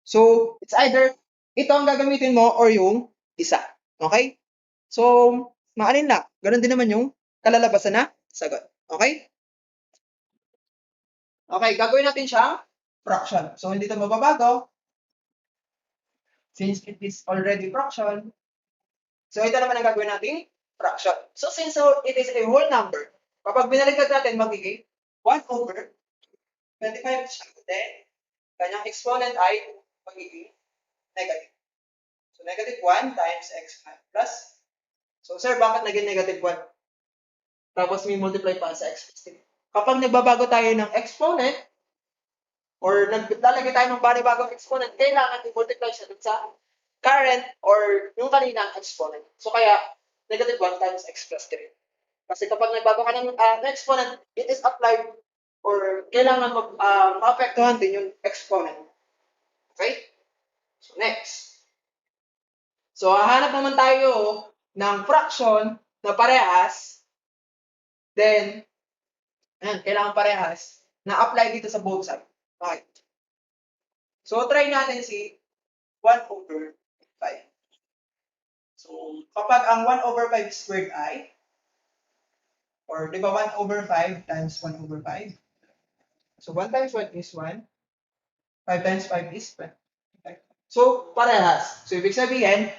So it's either ito ang gagamitin mo or yung isa. Okay? So maalin lang. Ganun din naman yung kalalabasan na sagot. Okay? Okay, gagawin natin siyang fraction. So hindi ito mababago since it is already fraction. So ito naman ang gagawin nating fraction. So since it is a whole number, kapag binaliktad natin, magiging 1 over 25 siya. Then, kanyang exponent ay magiging negative. So negative 1 times x plus. So sir, bakit naging negative 1? Tapos may multiply pa sa x plus 3. Kapag nagbabago tayo ng exponent, or naglalagay tayo ng bagong exponent, kailangan i-multiply siya dun sa current or yung kaninang exponent. So kaya, negative 1 times x plus 3. Kasi kapag nagbago ka ng exponent, it is applied or kailangan maapektuhan din yung exponent. Okay? So next. So hahanap naman tayo ng fraction na parehas. Then, kailangan parehas na apply dito sa both sides. Okay. So try natin si 1 over 5. So, kapag ang 1 over 5 squared ay, or di ba 1 over 5 times 1 over 5? So, 1 times 1 is 1. 5 times 5 is 5. So, parehas. So, ibig sabihin,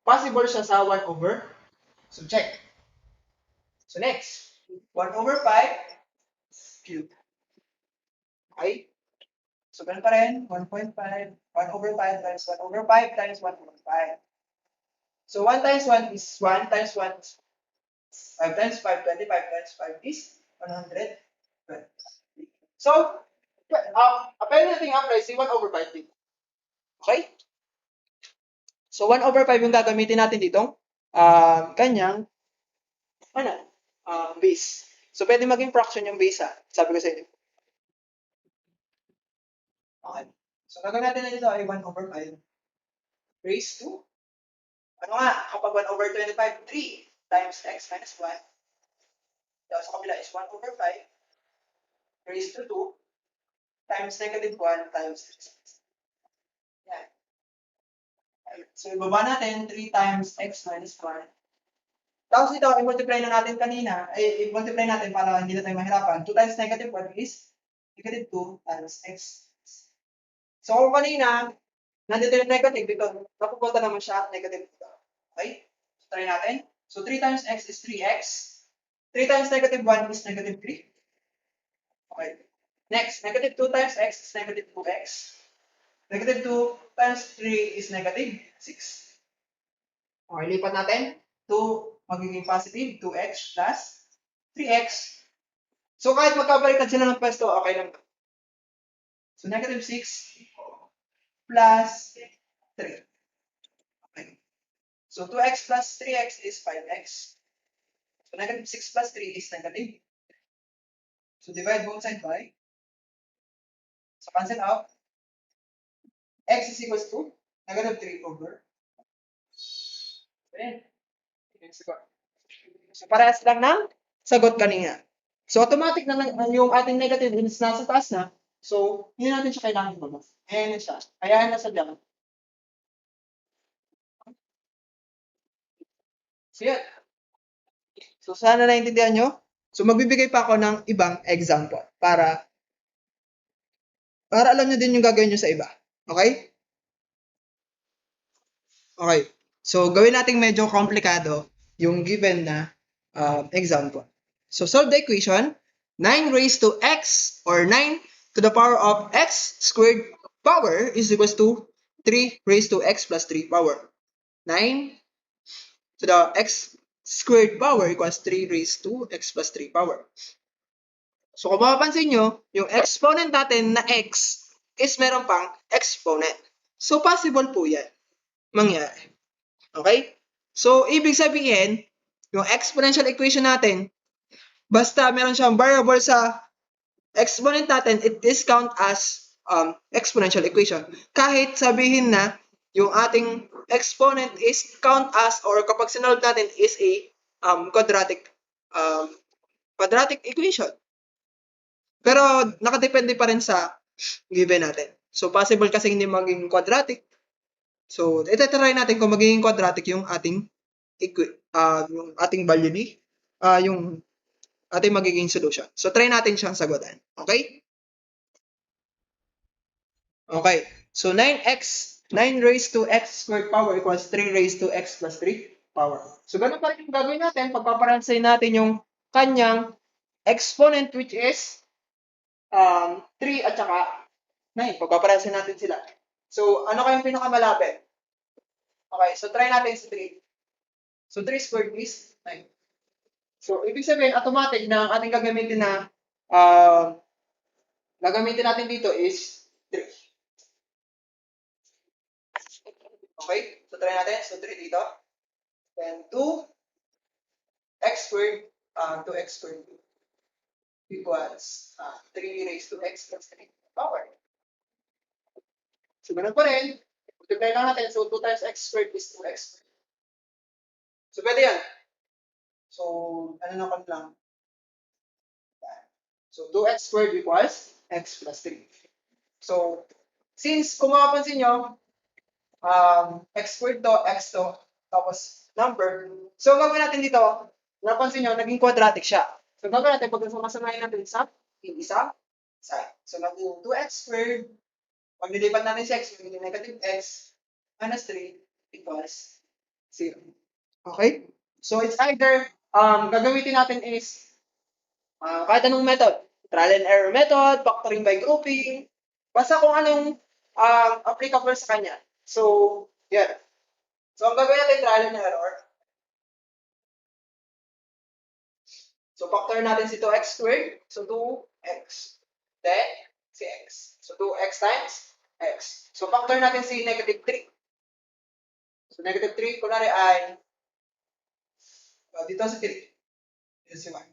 possible siya sa 1 over. So, check. So, next. 1 over 5 cube. Okay? So, ganun pa rin. 1.5. 1 over 5 times 1 over 5 times 1 over 5. So, 1 times 1 is 1 times 1 is 5 times 5, 25 times 5 is 100. So, pwede natin apply si 1 over 5 dito. Okay? So, 1 over 5 yung gagamitin natin dito. Kanyang, base. So, pwede maging fraction yung base ha. Sabi ko sa inyo. Okay. So, gagawin natin na dito ay 1 over 5 raised to, kapag 1 over 25, 3 times x minus 1. Tapos sa kabila is 1 over 5 raised to 2 times negative 1 times x. Yan. So, ibaba natin 3 times x minus 1. Tapos ito, i-multiply na natin kanina. I-multiply natin para hindi na tayo mahirapan. 2 times negative 1 is negative 2 times x. So, kung kanina, nandito yung negative dito, napupunta naman siya negative dito. Okay? So, try natin. So, 3 times x is 3x. 3 times negative 1 is negative 3. Okay. Next, negative 2 times x is negative 2x. Negative 2 times 3 is negative 6. Okay, lipat natin. 2 magiging positive, 2x plus 3x. So, kahit magkabaliktad sila ng pwesto, okay lang. So, negative 6 plus 3. Okay. So, 2x plus 3x is 5x. So, negative 6 plus 3 is negative. So, divide both sides by. So, cancel out. X is equals to negative 3 over. Ayan. So, parehas lang ng sagot kanina. So, automatic na yung ating negative is nasa taas na. So, hindi natin siya kailangan ibaba. Ayan na siya. Ayan na sa diyan. So, yan. So, sana naintindihan nyo. So, magbibigay pa ako ng ibang example para alam nyo din yung gagawin nyo sa iba. Okay? Okay. So, gawin nating medyo komplikado yung given na example. So, solve the equation. 9 raised to x or 9 to the power of x squared power is equals to 3 raised to x plus 3 power. 9 to the x squared power equals 3 raised to x plus 3 power. So, kung mapapansin nyo, yung exponent natin na x is meron pang exponent. So, possible po yan mangyari. Okay? So, ibig sabihin, yung exponential equation natin, basta meron siyang variable sa exponent natin, it is count as exponential equation. Kahit sabihin na yung ating exponent is count as or kapag sinolve natin is a quadratic equation. Pero nakadepende pa rin sa given natin. So, possible kasi hindi maging quadratic. So, itatry natin kung magiging quadratic yung ating value ni yung ating magiging solution. So, try natin siyang sagutan. Okay? Okay. So, 9 raised to x squared power equals 3 raised to x plus 3 power. So, ganun pa rin yung gagawin natin. Pagpaparansin natin yung kanyang exponent which is 3 at saka 9. Pagpaparansin natin sila. So, ano kayong pinakamalapit? Okay. So, try natin sa 3. So, 3 squared is 9. So, ibig sabihin, automatic na ang ating gagamitin natin dito is 3. Okay? So, try natin. So, 3 dito. Then, 2x squared, 2x squared equals 3 raised to x plus 3 power. So, ganun pa rin. Multiply lang natin. So, 2 times x squared is 2x squared. So, pwede yan. So, ano naman lang. So, 2x squared equals x plus 3. So, since kung makapansin nyo, x squared to, x to, tapos number. So, gagawin natin dito, napansin nyo, naging quadratic siya. So, gagawin natin, pag sumasamahin natin sa isang side. So, naging 2x squared, pag nilipat natin si x, magiging negative x minus 3 equals 0. Okay? So, it's either, gagamitin natin is, kahit anong method. Trial and error method, factoring by grouping, basta kung anong applicable sa kanya. So, yan. So, ang gagawin natin, trial and error. So, factor natin si 2x squared. So, 2x. Then, si x. So, 2x times x. So, factor natin si negative 3. So, negative 3, kunwari ay dito si 3. Dito si 1.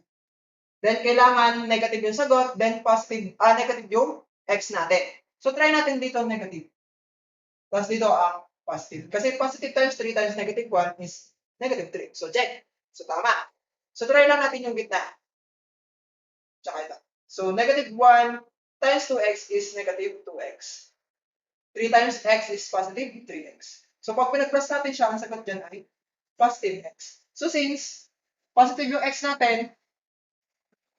Then, kailangan negative yung sagot. Then, negative yung x natin. So, try natin dito negative. Tapos dito ang positive. Kasi positive times 3 times negative 1 is negative 3. So, check. So, tama. So, try lang natin yung gitna. Tsaka ito. So, negative 1 times 2x is negative 2x. 3 times x is positive 3x. So, pag pinag-plus natin siya, ang sagot dyan ay positive x. So, since positive yung x natin,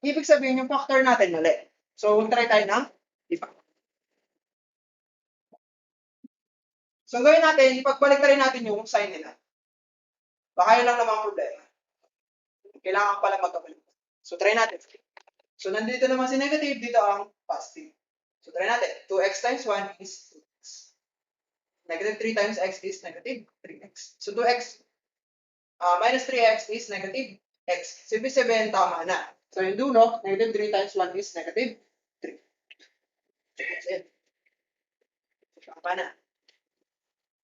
ibig sabihin yung factor natin mali. So, try tayo ng iba. So, gawin natin, ipagbalik na rin natin yung sign nila. Baka yun lang naman problema. Kailangan pala magkabalik. So, try natin. So, nandito naman si negative, dito ang positive. So, try natin. 2x times 1 is 2x. Negative 3 times x is negative 3x. So, 2x minus 3x is negative x. So, ibig sabihin, tama na. So, yung dulo, negative 3 times 1 is negative 3. That's it. Tama na.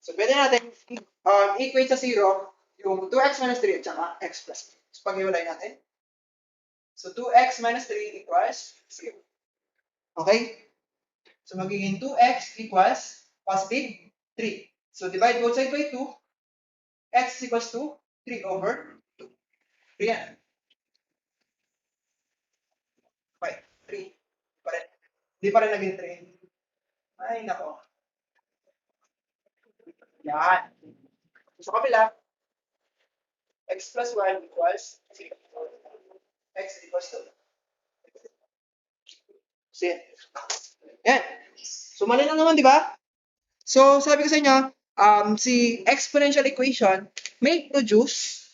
So, pwede natin equate sa 0 yung 2x minus 3 at saka x plus 3. So, pag-iwalay natin. So, 2x minus 3 equals 0. Okay? So, magiging 2x equals positive 3. So, divide both sides by 2. X equals to 3 over 2. Yan. 3. Pa rin. Hindi pa rin naging 3. Ay, nako. Yan. Sa kabila, x plus 1 equals 3. X equals to. So, yan. Yan. So, mali lang naman, di ba? So, sabi ko sa inyo, si exponential equation may produce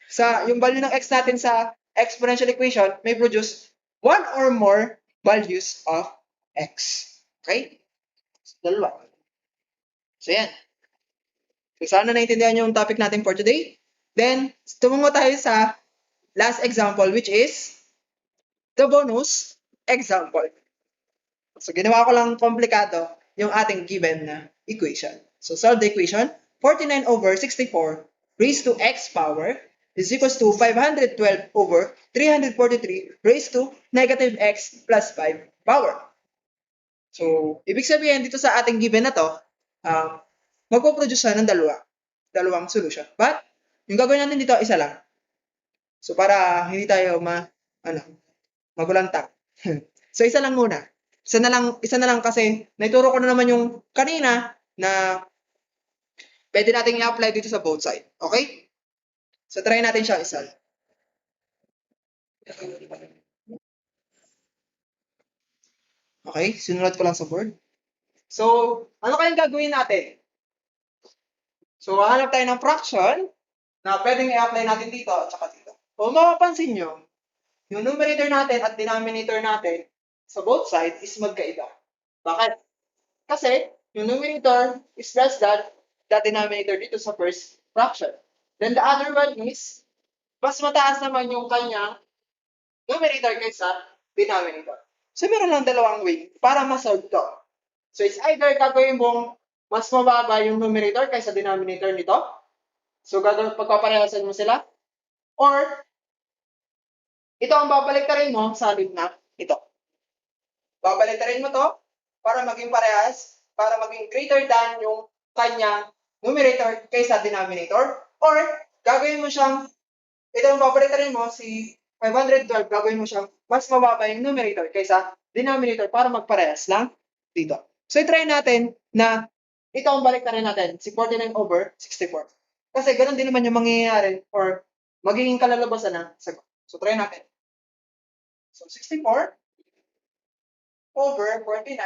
sa yung value ng x natin sa exponential equation may produce one or more values of x. Okay? So, dalawa. So, yan. So, sana naintindihan yung topic natin for today. Then, tumungo tayo sa last example which is the bonus example. So, ginawa ko lang komplikado yung ating given na equation. So, solve the equation. 49 over 64 raised to x power is equals to 512 over 343 raised to negative x plus 5 power. So, ibig sabihin dito sa ating given na to, magpo-produce siya ng dalawang solution. But, yung gagawin natin dito, isa lang. So, para hindi tayo magulantang. So, isa lang muna. Isa na lang kasi naituro ko na naman yung kanina na pwede natin i-apply dito sa both side. Okay? So, try natin siya isa. Okay? Sinulat ko lang sa board. So, ano kayang gagawin natin? So, hahanap tayo ng fraction na pwedeng i-apply natin dito at saka dito. Kung mapapansin nyo, yung numerator natin at denominator natin sa both side is magkaiba. Bakit? Kasi yung numerator is less than the denominator dito sa first fraction. Then the other one is mas mataas naman yung kanyang numerator kaysa denominator. So meron lang dalawang way para ma-solve to. So it's either gagawin mong mas mababa yung numerator kaysa denominator nito. So pagpaparehasan mo sila. Or ito ang babaliktarin mo sa halip na ito. Babaliktarin mo to para maging parehas, para maging greater than yung kanyang numerator kaysa denominator. Or gagawin mo siyang, ito ang babaliktarin mo, si 512, gagawin mo siyang mas mababa yung numerator kaysa denominator para magparehas lang dito. So, try natin na ito ang baliktarin natin, si 49 over 64. Kasi ganun din naman yung mangyayari or magiging kalalabasan ng sagot. So, try natin. So, 64 over 49.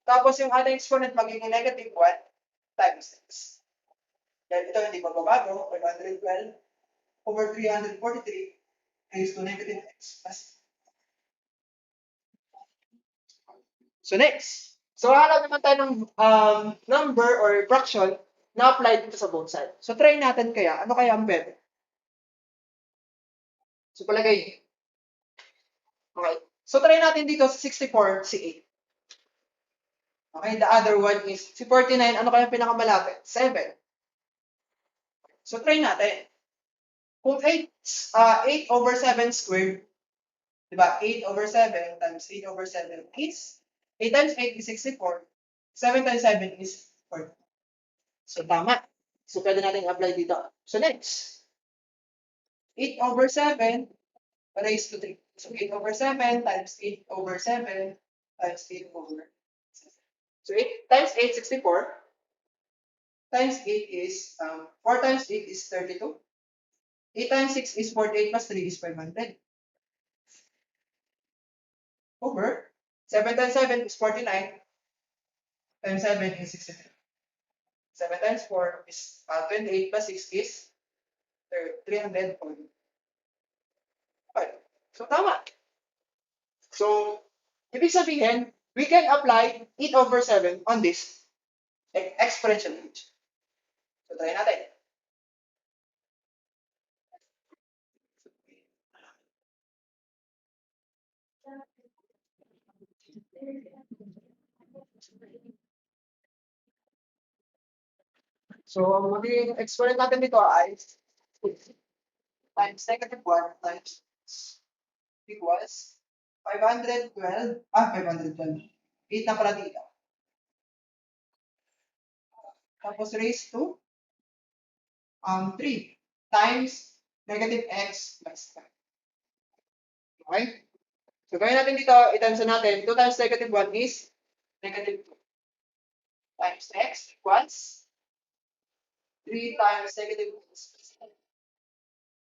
Tapos yung ating exponent magiging negative 1 times x. Dahil ito hindi magbabago, 512 over 343 raised to negative x plus. So next. So hanap naman tayo ng number or fraction na apply dito sa both sides. So try natin kaya, ano kaya ang pwede? So palagay. Okay. So try natin dito sa 64, si 8. Okay, the other one is si 49, ano kaya pinakamalapit? 7. So try natin. Kung 8 over 7 squared, diba? 8 over 7 times 8 over 7 is 8 times 8 is 64. 7 times 7 is 40. So tama. So pwede natin apply dito. So next, 8 over 7 raised to 3. So 8 over 7 times 8 over 7 times 8 over 7. So 8 times 8, 64. Times 8 is, 4 times 8 is 32. 8 times 6 is 48 plus 3 is 500. Over 7 times 7 is 49. Times 7 is 63. 7 times 4 is 28 plus 6 is 340. Okay. So, tama. So, ibig sabihin, we can apply 8 over 7 on this exponential function. So, try natin. So, ang magiging exponent natin dito ay times negative 1 times equals 512, 512. 8 na pala dito. Tapos raised to 3 times negative x plus 5. Okay? So, gawin natin dito, i-times na natin. 2 times negative 1 is negative 2 times x equals 3 times negative 1.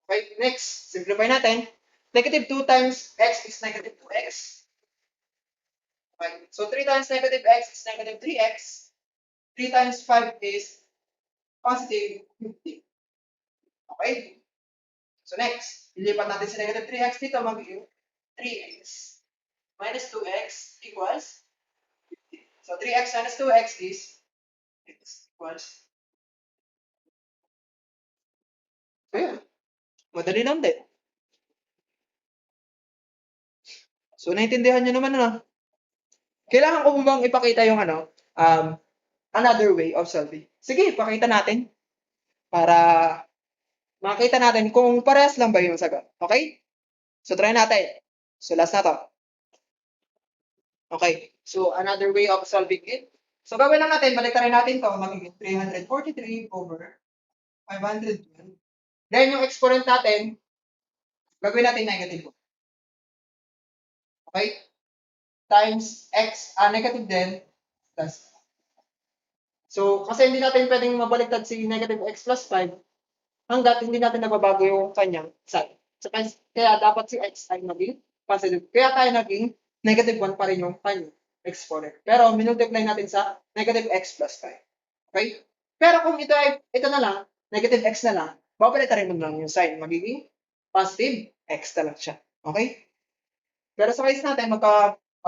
Okay, next, simplify natin. Negative 2 times x is negative 2x. Okay, so 3 times negative x is negative 3x. 3 times 5 is positive 50. Okay? So next, ilipat natin si negative 3x dito, magiging 3x minus 2x equals 50. So 3x minus 2x is x equals. So yun, madali lang din. So naintindihan nyo naman na. Kailangan ko mo bang ipakita yung another way of solving? Sige, ipakita natin para makita natin kung parehas lang ba yung sagot. Okay? So try natin. So last na to. Okay. So another way of solving it. So gawin lang natin, baliktarin natin to, magiging 343 over 512. Then yung exponent natin, gagawin natin negative. Okay? Times x, negative din, plus. So, kasi hindi natin pwedeng mabaliktad si negative x plus 5 hanggat hindi natin nababago yung kanyang sign. So, kaya dapat si x ay maging positive. Kaya tayo naging negative 1 pa rin yung kanyang exponent. Pero, minultiply natin sa negative x plus 5. Okay? Pero kung ito na lang, negative x na lang, babalitarin mo lang yung sign. Magiging positive x na lang siya. Okay? Pero sa case natin,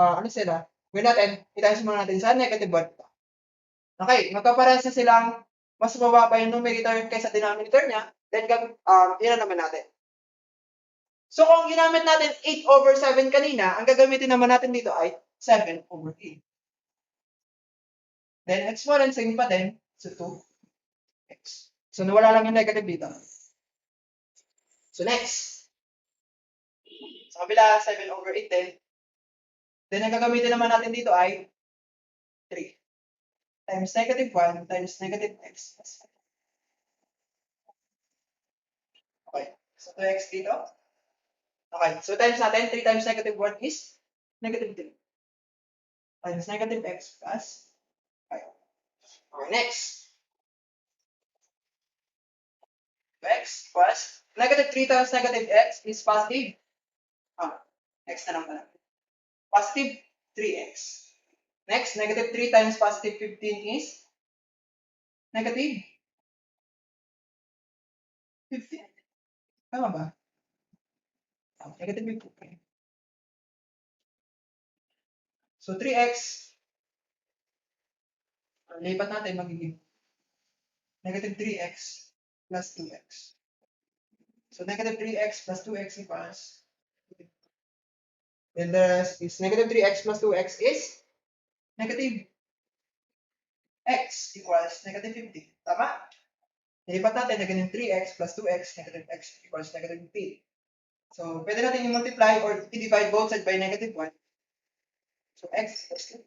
ano sila? Gawin natin, itimes muna natin sa negative 1. Okay, magkaparehas na silang mas mababa yung numerator kaysa denominator niya, then yun naman natin. So kung ginamit natin 8 over 7 kanina, ang gagamitin naman natin dito ay 7 over 8. Then exponent, same pa din, so 2x. So nawala lang yung negative dito. So next, sa kabila, 7 over 8 din. Then ang gagamitin naman natin dito ay 3 times negative 1 times negative x plus 5. Okay, so 2x dito. Okay, so times natin, 3 times negative 1 is negative 3 times negative x plus 5. Okay, next. X plus negative 3 times negative x is positive. X na lang pala. Positive 3x. Next, negative 3 times positive 15 is negative 15. Tama ba? Negative 15. So 3x, lipat natin, magiging negative 3x plus 2x. So negative 3x plus 2x equals, then the rest is negative 3x plus 2x is negative x equals negative 50. Tama? Nilipat natin, negative 3x plus 2x, negative x equals negative 50. So, pwede natin i-multiply or i-divide both sides by negative 1. So, x equals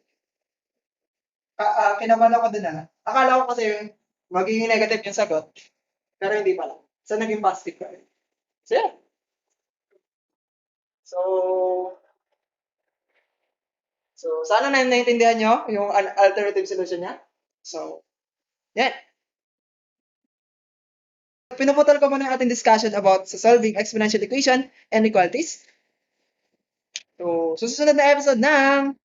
2. Kinabahan ako dun Akala ko kasi yung magiging negative yung sagot. Pero hindi pala. So, naging positive pa rin. So, yeah. So, sana na naiintindihan nyo yung alternative solution niya. So, yeah. Pinuputol ko muna yung ating discussion about sa solving exponential equation and inequalities. So, susunod na episode ng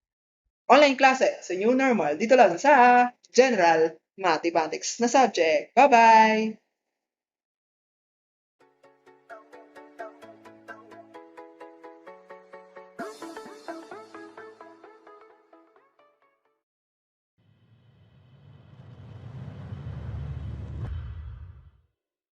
online klase sa new normal dito lang sa general mathematics na subject. Bye-bye!